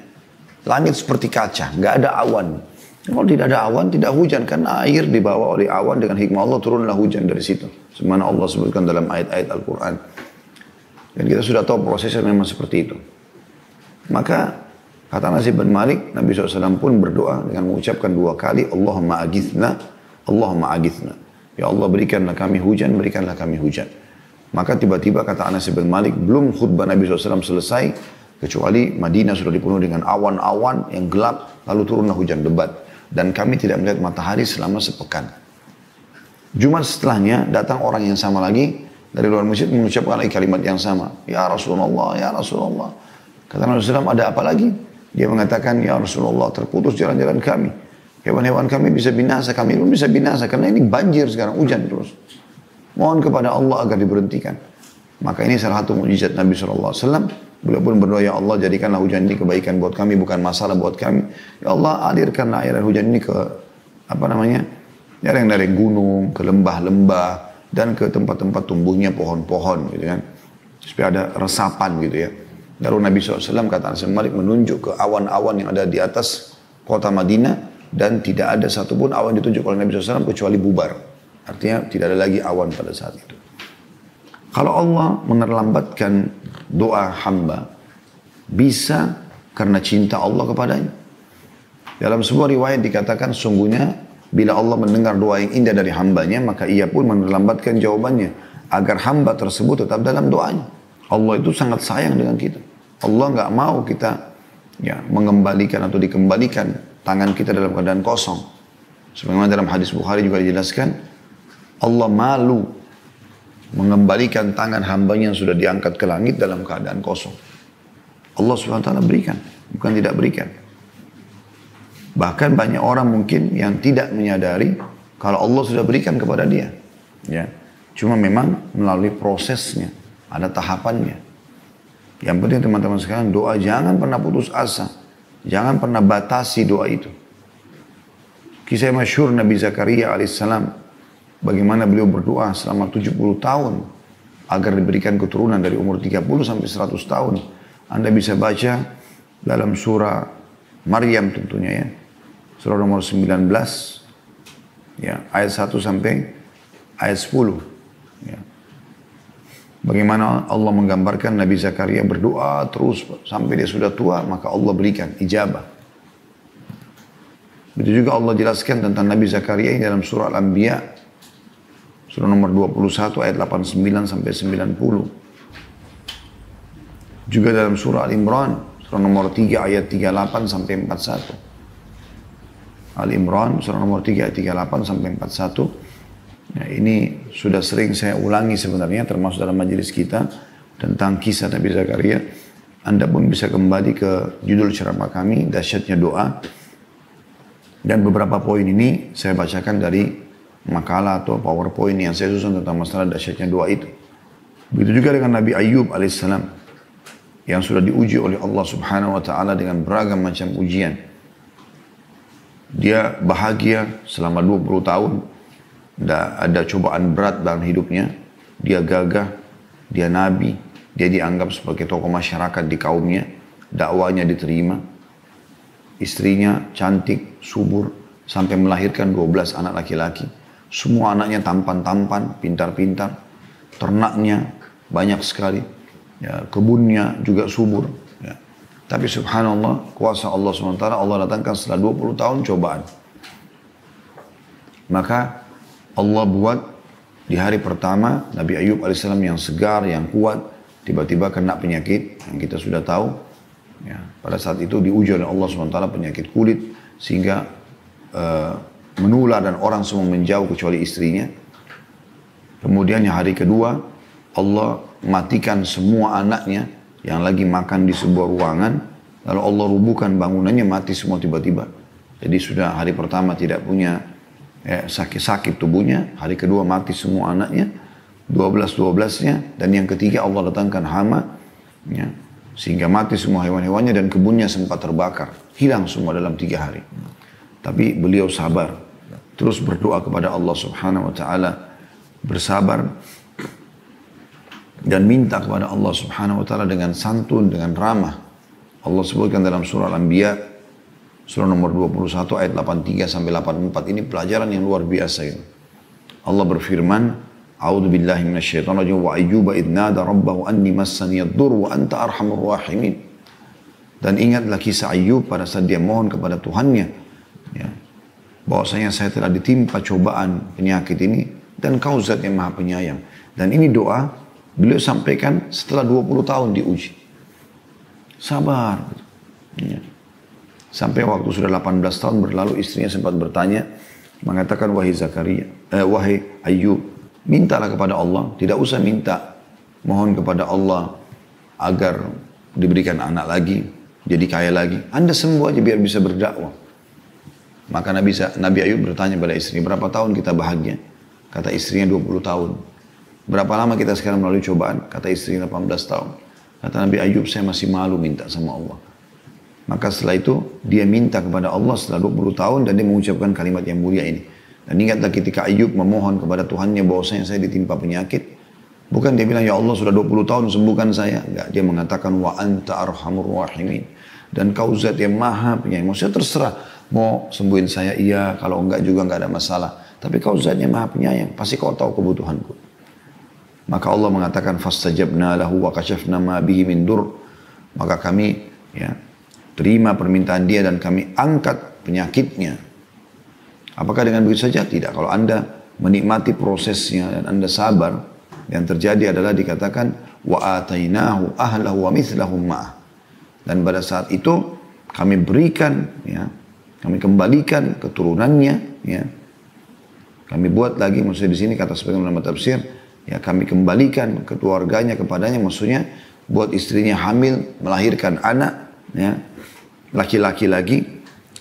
langit seperti kaca, nggak ada awan. Kalau tidak ada awan, tidak hujan. Karena air dibawa oleh awan dengan hikmah Allah, turunlah hujan dari situ. Sebagaimana Allah sebutkan dalam ayat-ayat Al-Quran. Dan kita sudah tahu prosesnya memang seperti itu. Maka, kata Anas bin Malik, Nabi SAW pun berdoa dengan mengucapkan 2 kali, Allahumma agithna, Allahumma agithna. Ya Allah, berikanlah kami hujan, berikanlah kami hujan. Maka tiba-tiba kata Anas bin Malik, belum khutbah Nabi SAW selesai, kecuali Madinah sudah dipenuhi dengan awan-awan yang gelap, lalu turunlah hujan lebat. Dan kami tidak melihat matahari selama sepekan. Jumat setelahnya datang orang yang sama lagi dari luar masjid mengucapkan lagi kalimat yang sama. Ya Rasulullah, ya Rasulullah. Kata Nabi SAW, ada apa lagi? Dia mengatakan, ya Rasulullah, terputus jalan-jalan kami. Hewan-hewan kami bisa binasa, kami pun bisa binasa. Karena ini banjir sekarang, hujan terus. Mohon kepada Allah agar diberhentikan. Maka ini salah satu mukjizat Nabi SAW. Beliau pun berdoa, ya Allah jadikanlah hujan ini kebaikan buat kami, bukan masalah buat kami. Ya Allah alirkanlah air hujan ini ke lereng-lereng gunung, ke lembah-lembah, dan ke tempat-tempat tumbuhnya pohon-pohon gitu kan. Supaya ada resapan gitu ya. Lalu Nabi SAW kata Anas bin Malik menunjuk ke awan-awan yang ada di atas kota Madinah, dan tidak ada satupun awan ditunjuk oleh Nabi SAW kecuali bubar. Artinya tidak ada lagi awan pada saat itu. Kalau Allah menerlambatkan doa hamba, bisa karena cinta Allah kepadanya. Dalam sebuah riwayat dikatakan, sungguhnya bila Allah mendengar doa yang indah dari hambanya, maka ia pun menerlambatkan jawabannya, agar hamba tersebut tetap dalam doanya. Allah itu sangat sayang dengan kita. Allah nggak mau kita mengembalikan atau dikembalikan tangan kita dalam keadaan kosong. Sebagaimana dalam hadis Bukhari juga dijelaskan, Allah malu mengembalikan tangan hambanya yang sudah diangkat ke langit dalam keadaan kosong. Allah SWT berikan, bukan tidak berikan. Bahkan banyak orang mungkin yang tidak menyadari kalau Allah sudah berikan kepada dia. Ya. Cuma memang melalui prosesnya, ada tahapannya. Yang penting teman-teman sekalian, doa jangan pernah putus asa. Jangan pernah batasi doa itu. Kisah masyhur Nabi Zakaria alaihissalam, bagaimana beliau berdoa selama 70 tahun agar diberikan keturunan dari umur 30 sampai 100 tahun. Anda bisa baca dalam surah Maryam tentunya ya. Surah nomor 19 ya, ayat 1 sampai ayat 10 ya. Bagaimana Allah menggambarkan Nabi Zakaria berdoa terus sampai dia sudah tua, maka Allah berikan ijabah. Begitu juga Allah jelaskan tentang Nabi Zakaria dalam surah Al-Anbiya, surah nomor 21 ayat 89 sampai 90. Juga dalam surah Al-Imran, surah nomor 3 ayat 38 sampai 41. Al-Imran, surah nomor 3 ayat 38 sampai 41. Nah, ini sudah sering saya ulangi sebenarnya, termasuk dalam majelis kita, tentang kisah Nabi Zakaria. Anda pun bisa kembali ke judul ceramah kami, Dahsyatnya Doa. Dan beberapa poin ini saya bacakan dari makalah atau PowerPoint yang saya susun tentang masalah dahsyatnya doa itu. Begitu juga dengan Nabi Ayyub alaihissalam yang sudah diuji oleh Allah Subhanahu wa taala dengan beragam macam ujian. Dia bahagia selama 20 tahun. Tidak ada cobaan berat dalam hidupnya. Dia gagah, dia nabi, dia dianggap sebagai tokoh masyarakat di kaumnya. Dakwanya diterima. Istrinya cantik, subur, sampai melahirkan 12 anak laki-laki. Semua anaknya tampan-tampan, pintar-pintar. Ternaknya banyak sekali. Ya, kebunnya juga subur. Ya. Tapi subhanallah, kuasa Allah SWT, Allah datangkan setelah 20 tahun cobaan. Maka Allah buat di hari pertama, Nabi Ayyub AS yang segar, yang kuat, tiba-tiba kena penyakit yang kita sudah tahu. Ya, pada saat itu diuji oleh Allah SWT penyakit kulit, sehingga menular dan orang semua menjauh kecuali istrinya. Kemudian yang hari kedua, Allah matikan semua anaknya yang lagi makan di sebuah ruangan. Lalu Allah rubuhkan bangunannya, mati semua tiba-tiba. Jadi sudah hari pertama tidak punya sakit-sakit tubuhnya. Hari kedua mati semua anaknya. 12-12-nya. Dan yang ketiga Allah datangkan hama. Ya, sehingga mati semua hewan-hewannya dan kebunnya sempat terbakar. Hilang semua dalam 3 hari. Tapi beliau sabar. Terus berdoa kepada Allah subhanahu wa ta'ala. Bersabar. Dan minta kepada Allah subhanahu wa ta'ala dengan santun, dengan ramah. Allah sebutkan dalam surah Al-Anbiya. Surah nomor 21 ayat 83 sampai 84. Ini pelajaran yang luar biasa ini. Allah berfirman. A'udzu billahi minasyaitonir rajim wa ayyuba idh nada rabbahu anni massani ad-dur wa anta arhamur rahimin. Dan ingatlah kisah Ayyub pada saat dia mohon kepada Tuhannya, ya, bahwasanya saya telah ditimpa cobaan penyakit ini dan Kau Zat yang Maha Penyayang. Dan ini doa beliau sampaikan setelah 20 tahun diuji. Sabar. Ya. Sampai waktu sudah 18 tahun berlalu, istrinya sempat bertanya, mengatakan, wahai Ayyub, mintalah kepada Allah, tidak usah minta, mohon kepada Allah agar diberikan anak lagi, jadi kaya lagi. Anda sembuh aja biar bisa berdakwah. Maka Nabi Ayub bertanya pada istri, berapa tahun kita bahagia? Kata istrinya 20 tahun. Berapa lama kita sekarang melalui cobaan? Kata istrinya 18 tahun. Kata Nabi Ayub, saya masih malu minta sama Allah. Maka setelah itu dia minta kepada Allah setelah 20 tahun dan dia mengucapkan kalimat yang mulia ini. Dan ingatlah ketika Ayub memohon kepada Tuhannya bahwasanya saya ditimpa penyakit. Bukan dia bilang, ya Allah sudah 20 tahun sembuhkan saya. Enggak, dia mengatakan, wa anta arhamur rahimin. Dan Kau Zat yang Maha Penyayang. Maksudnya terserah, mau sembuhin saya iya, kalau enggak juga enggak ada masalah. Tapi Kau Zat yang Maha Penyayang, pasti Kau tahu kebutuhanku. Maka Allah mengatakan, fastajabna lahu wa kashafna ma bihi min dur. Maka kami ya terima permintaan dia dan kami angkat penyakitnya. Apakah dengan begitu saja? Tidak. Kalau Anda menikmati prosesnya dan Anda sabar, yang terjadi adalah dikatakan wa atainahu ahlahu wa mithlahum ma'ah. Dan pada saat itu kami berikan, ya, kami kembalikan keturunannya, ya. Kami buat lagi, maksudnya di sini kata sebagian ulama tafsir, ya, kami kembalikan keluarganya kepadanya, maksudnya buat istrinya hamil, melahirkan anak, ya, laki-laki lagi,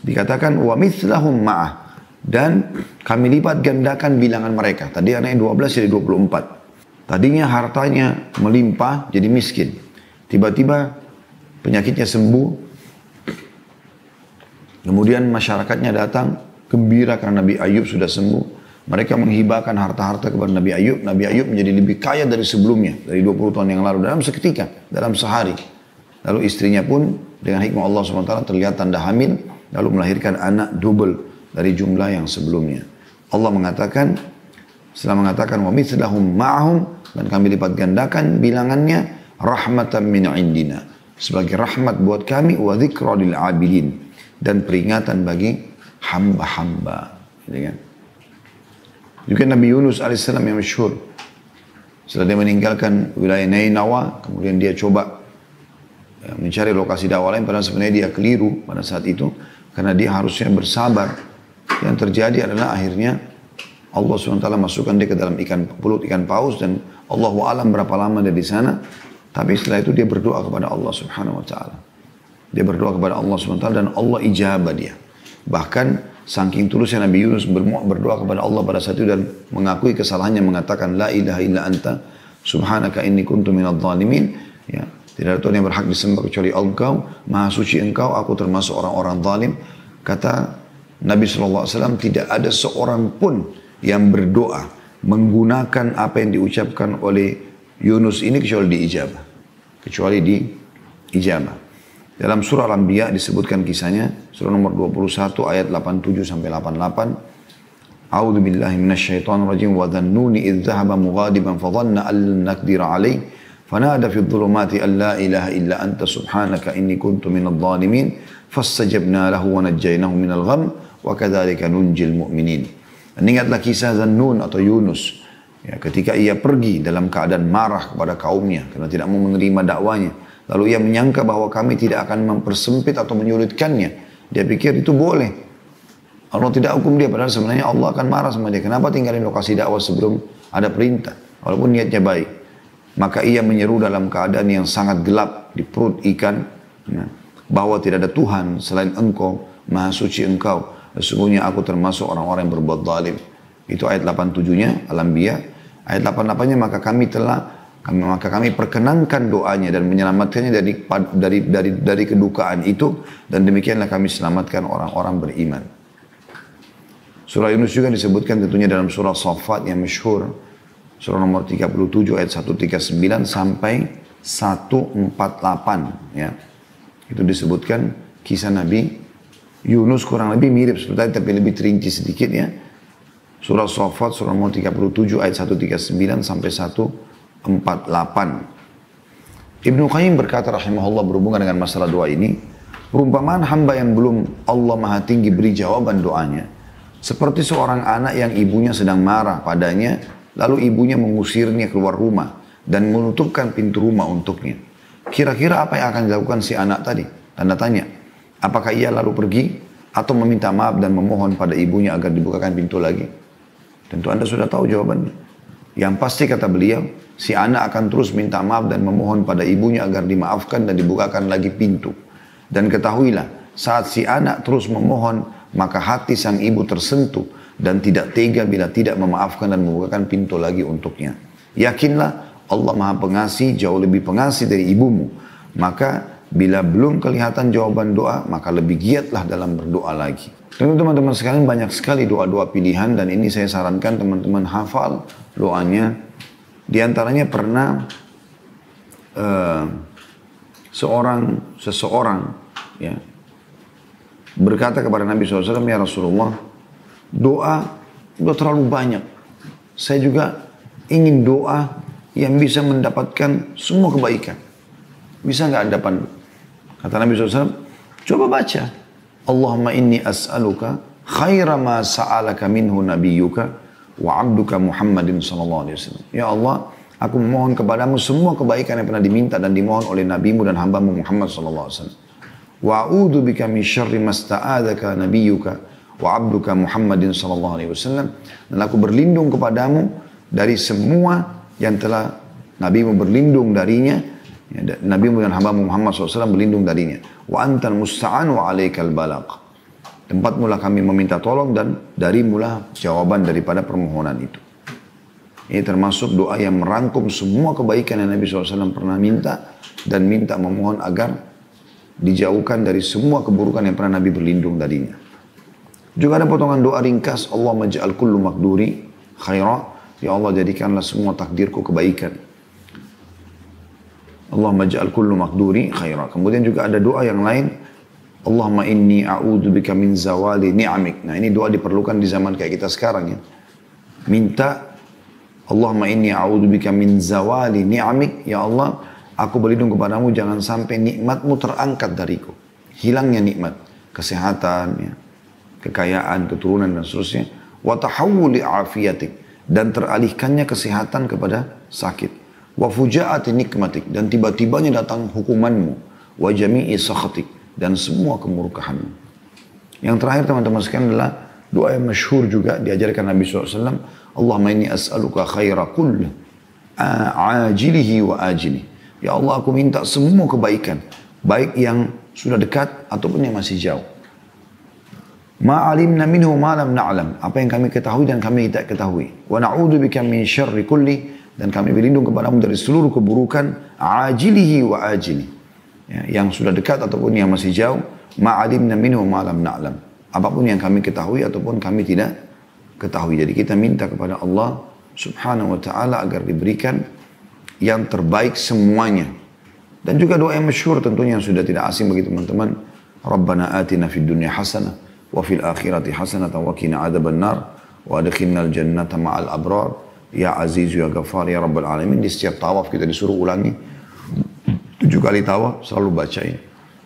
dikatakan wa mithlahum ma'ah. Dan kami lipat gandakan bilangan mereka. Tadi anaknya 12 jadi 24. Tadinya hartanya melimpah jadi miskin. Tiba-tiba penyakitnya sembuh. Kemudian masyarakatnya datang gembira karena Nabi Ayub sudah sembuh. Mereka menghibahkan harta-harta kepada Nabi Ayub. Nabi Ayub menjadi lebih kaya dari sebelumnya. Dari 20 tahun yang lalu. Dalam seketika. Dalam sehari. Lalu istrinya pun dengan hikmah Allah SWT terlihat tanda hamil. Lalu melahirkan anak double dari jumlah yang sebelumnya. Allah mengatakan, setelah mengatakan wa mithlahum ma'ahum, dan kami lipat gandakan bilangannya, rahmatan min indina, sebagai rahmat buat kami, wa dzikra lil abidin, dan peringatan bagi hamba-hamba. Gitu kan? Juga Nabi Yunus alaihissalam yang masyhur, setelah dia meninggalkan wilayah Nainawa, kemudian dia coba mencari lokasi dakwah lain, padahal sebenarnya dia keliru pada saat itu, karena dia harusnya bersabar. Yang terjadi adalah akhirnya Allah SWT masukkan dia ke dalam pulut ikan paus, dan Allahu a'lam berapa lama dia di sana. Tapi setelah itu dia berdoa kepada Allah Subhanahu Wa Taala. Dia berdoa kepada Allah SWT dan Allah ijabah dia. Bahkan saking tulusnya Nabi Yunus berdoa kepada Allah pada saat itu dan mengakui kesalahannya, mengatakan la ilaha illa anta subhanaka inni kuntu minadh dhalimin. Ya, tidak ada Tuhan yang berhak disembah kecuali Engkau, Maha Suci Engkau, aku termasuk orang-orang zalim. Kata Nabi SAW, tidak ada seorang pun yang berdoa menggunakan apa yang diucapkan oleh Yunus ini kecuali diijabah. Kecuali diijabah. Dalam surah Al-Anbiya disebutkan kisahnya, surah nomor 21 ayat 87 sampai 88. A'udzu billahi minasyaitonir rajim wa dhannuni idz dhahaba mughadiban fa dhanna an lan naqdira alayhi fanada fi dhulumati an la ilaha illa anta subhanaka inni kuntu minadh dhalimin fastajabna lahu wa najjaynahu minal gham wa kadzalika nunjil mu'minin. Dan ingatlah kisah Zannun atau Yunus, ya, ketika ia pergi dalam keadaan marah kepada kaumnya karena tidak mau menerima dakwanya. Lalu ia menyangka bahwa kami tidak akan mempersempit atau menyulitkannya. Dia pikir itu boleh. Allah tidak hukum dia, padahal sebenarnya Allah akan marah sama dia. Kenapa tinggalin lokasi dakwah sebelum ada perintah? Walaupun niatnya baik. Maka ia menyeru dalam keadaan yang sangat gelap di perut ikan, ya, bahwa tidak ada Tuhan selain Engkau, Maha Suci Engkau. Sesungguhnya aku termasuk orang-orang yang berbuat zalim. Itu ayat 87-nya Al-Anbiya. Ayat 88-nya maka kami perkenankan doanya dan menyelamatkannya dari kedukaan itu, dan demikianlah kami selamatkan orang-orang beriman. Surah Yunus juga disebutkan tentunya dalam surah Shaffat yang masyhur, surah nomor 37 ayat 139 sampai 148, ya. Itu disebutkan kisah Nabi Yunus, kurang lebih mirip seperti tapi lebih terinci sedikit, ya. Surah Shaffat surah nomor 37 ayat 139 sampai 148. Ibnu Qayyim berkata rahimahullah berhubungan dengan masalah doa ini, perumpamaan hamba yang belum Allah Maha Tinggi beri jawaban doanya seperti seorang anak yang ibunya sedang marah padanya, lalu ibunya mengusirnya keluar rumah dan menutupkan pintu rumah untuknya. Kira-kira apa yang akan dilakukan si anak tadi? Tanda tanya. Apakah ia lalu pergi atau meminta maaf dan memohon pada ibunya agar dibukakan pintu lagi? Tentu Anda sudah tahu jawabannya. Yang pasti kata beliau, si anak akan terus minta maaf dan memohon pada ibunya agar dimaafkan dan dibukakan lagi pintu. Dan ketahuilah, saat si anak terus memohon, maka hati sang ibu tersentuh dan tidak tega bila tidak memaafkan dan membukakan pintu lagi untuknya. Yakinlah Allah Maha Pengasih, jauh lebih pengasih dari ibumu. Maka bila belum kelihatan jawaban doa, maka lebih giatlah dalam berdoa lagi. Tentu teman-teman sekalian banyak sekali doa-doa pilihan, dan ini saya sarankan teman-teman hafal doanya. Di antaranya pernah seseorang ya, berkata kepada Nabi SAW, ya Rasulullah, doa udah terlalu banyak. Saya juga ingin doa yang bisa mendapatkan semua kebaikan. Bisa nggak Anda pandu? Kata Nabi SAW, coba baca. Allahumma inni as'aluka khaira ma sa'alaka minhu nabiyyuka wa abduka Muhammadin sallallahu alaihi wasallam. Ya Allah, aku memohon kepadamu semua kebaikan yang pernah diminta dan dimohon oleh nabimu dan hambamu Muhammad sallallahu alaihi wasallam. Wa a'udzu bika min syarri ma sta'adzaka nabiyyuka wa abduka Muhammadin sallallahu alaihi wasallam. Dan aku berlindung kepadamu dari semua yang telah nabimu berlindung darinya, ya, nabimu dan hambamu Muhammad SAW berlindung darinya. Wa antal musta'an wa alaikal balaq. Tempatmu lah kami meminta tolong dan darimulah jawaban daripada permohonan itu. Ini termasuk doa yang merangkum semua kebaikan yang Nabi SAW pernah minta, dan minta memohon agar dijauhkan dari semua keburukan yang pernah Nabi berlindung darinya. Juga ada potongan doa ringkas, Allahumma ja'al kullu maqduri khaira. Ya Allah, jadikanlah semua takdirku kebaikan. Allahumma ja'al kullu maqduri khaira. Kemudian juga ada doa yang lain, Allahumma inni a'udzubika min zawali ni'amik. Nah, ini doa diperlukan di zaman kayak kita sekarang, ya. Minta, Allahumma inni a'udzubika min zawali ni'amik. Ya Allah, aku berlindung kepadamu jangan sampai nikmatmu terangkat dariku. Hilangnya nikmat, kesehatan, ya, kekayaan, keturunan dan seterusnya. Wa tahawuli afiyatik, dan teralihkannya kesehatan kepada sakit. Wa fujaati nikmatik, dan tiba-tibanya datang hukumanmu. Wa jami'i sakhatik, dan semua kemurkahanmu. Yang terakhir teman-teman sekalian adalah doa yang masyhur juga diajarkan Nabi SAW. Allahumma inni as'aluka khaira kull ajilihi wa ajilihi. Ya Allah, aku minta semua kebaikan, baik yang sudah dekat ataupun yang masih jauh. Ma'alimna minhu ma'lam na'lam, apa yang kami ketahui dan kami tidak ketahui. Wa na'udzubika min syarri kulli, dan kami berlindung kepadamu dari seluruh keburukan ajilihi wa ajilihi. Ya, yang sudah dekat ataupun yang masih jauh. Ma'alimna minhu ma'lam na'lam, apapun yang kami ketahui ataupun kami tidak ketahui. Jadi kita minta kepada Allah subhanahu wa ta'ala agar diberikan yang terbaik semuanya. Dan juga doa yang masyhur tentunya yang sudah tidak asing bagi teman-teman, Rabbana atina fid dunya hasanah wa fil akhirati hasanah wa qina adzaban nar wa adkhilnal jannata ma'al abrar ya aziz ya ghafar ya rabbal alamin. Di setiap tawaf kita disuruh ulangi 7 kali tawaf, selalu baca ini.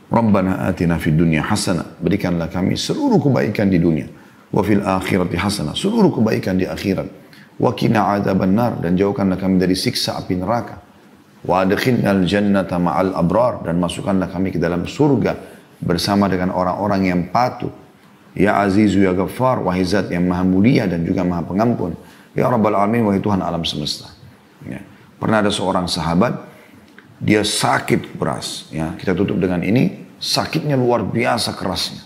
Rabbana atina fid dunya hasanah, berikanlah kami seluruh kebaikan di dunia. Wa fil akhirati hasanah, seluruh kebaikan di akhirat. Wa qina adzaban nar, dan jauhkanlah kami dari siksa api neraka. Wa adkhilnal jannata ma'al abrar, dan masukkanlah kami ke dalam surga bersama dengan orang-orang yang patuh. Ya azizu ya ghaffar, wahai zat yang maha mulia dan juga maha pengampun. Ya rabbal alamin, wahai Tuhan alam semesta. Ya. Pernah ada seorang sahabat, dia sakit beras. Ya, kita tutup dengan ini, sakitnya luar biasa kerasnya.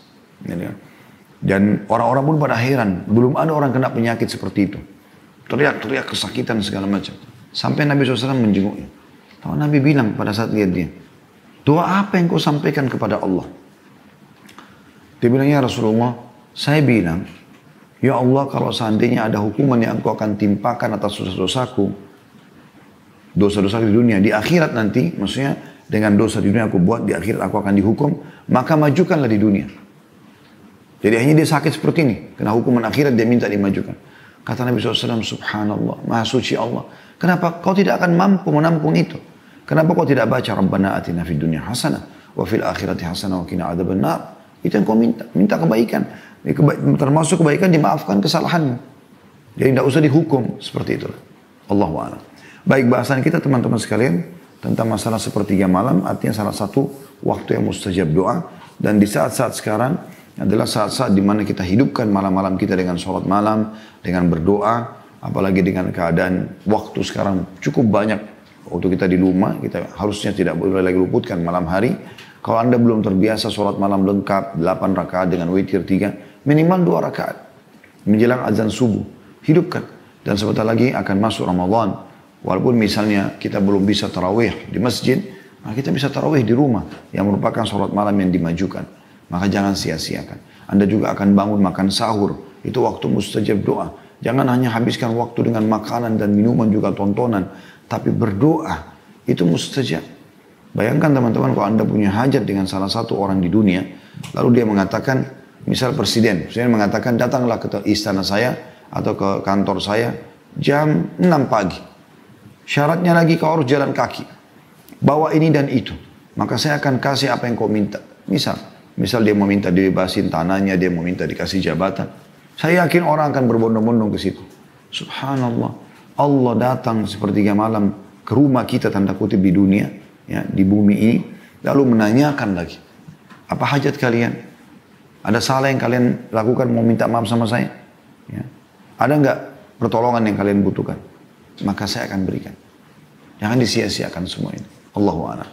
Dan orang-orang pun pada heran, belum ada orang kena penyakit seperti itu. Teriak-teriak kesakitan segala macam. Sampai Nabi SAW menjenguknya. Lalu Nabi bilang pada saat lihat dia, doa apa yang kau sampaikan kepada Allah? Dia bilang, ya Rasulullah, saya bilang, ya Allah, kalau seandainya ada hukuman yang engkau akan timpakan atas dosa-dosaku, dosa-dosa di dunia, di akhirat nanti, maksudnya dengan dosa di dunia aku buat, di akhirat aku akan dihukum, maka majukanlah di dunia. Jadi hanya dia sakit seperti ini, kena hukuman akhirat dia minta dimajukan. Kata Nabi SAW, subhanallah, maha suci Allah. Kenapa kau tidak akan mampu menampung itu? Kenapa kau tidak baca Rabbana atina fid dunya hasanah, wa fil akhirati hasanah wa qina adzabannar? Itu yang kau minta, minta kebaikan. Termasuk kebaikan dimaafkan kesalahanmu. Jadi tidak usah dihukum seperti itu. Allahu a'lam. Baik, bahasan kita teman-teman sekalian tentang masalah sepertiga malam, artinya salah satu waktu yang mustajab doa. Dan di saat-saat sekarang adalah saat-saat di mana kita hidupkan malam-malam kita dengan sholat malam, dengan berdoa, apalagi dengan keadaan waktu sekarang cukup banyak. Waktu kita di rumah, kita harusnya tidak boleh lagi luputkan malam hari. Kalau Anda belum terbiasa sholat malam lengkap, 8 rakaat dengan witir 3, minimal 2 rakaat. Menjelang azan subuh, hidupkan. Dan sebentar lagi akan masuk Ramadan. Walaupun misalnya kita belum bisa tarawih di masjid, nah kita bisa tarawih di rumah, yang merupakan sholat malam yang dimajukan. Maka jangan sia-siakan. Anda juga akan bangun makan sahur, itu waktu mustajab doa. Jangan hanya habiskan waktu dengan makanan dan minuman juga tontonan, tapi berdoa, itu mustajab. Bayangkan teman-teman kalau Anda punya hajat dengan salah satu orang di dunia, lalu dia mengatakan, misal presiden mengatakan datanglah ke istana saya atau ke kantor saya jam 6 pagi. Syaratnya lagi kau harus jalan kaki. Bawa ini dan itu. Maka saya akan kasih apa yang kau minta. Misal dia mau minta dibebasin tanahnya, dia mau minta dikasih jabatan. Saya yakin orang akan berbondong-bondong ke situ. Subhanallah. Allah datang sepertiga malam ke rumah kita tanda kutip di dunia, ya, di bumi ini, lalu menanyakan lagi, apa hajat kalian? Ada salah yang kalian lakukan mau minta maaf sama saya? Ya. Ada nggak pertolongan yang kalian butuhkan? Maka saya akan berikan. Jangan disia-siakan semua ini. Allahu a'lam.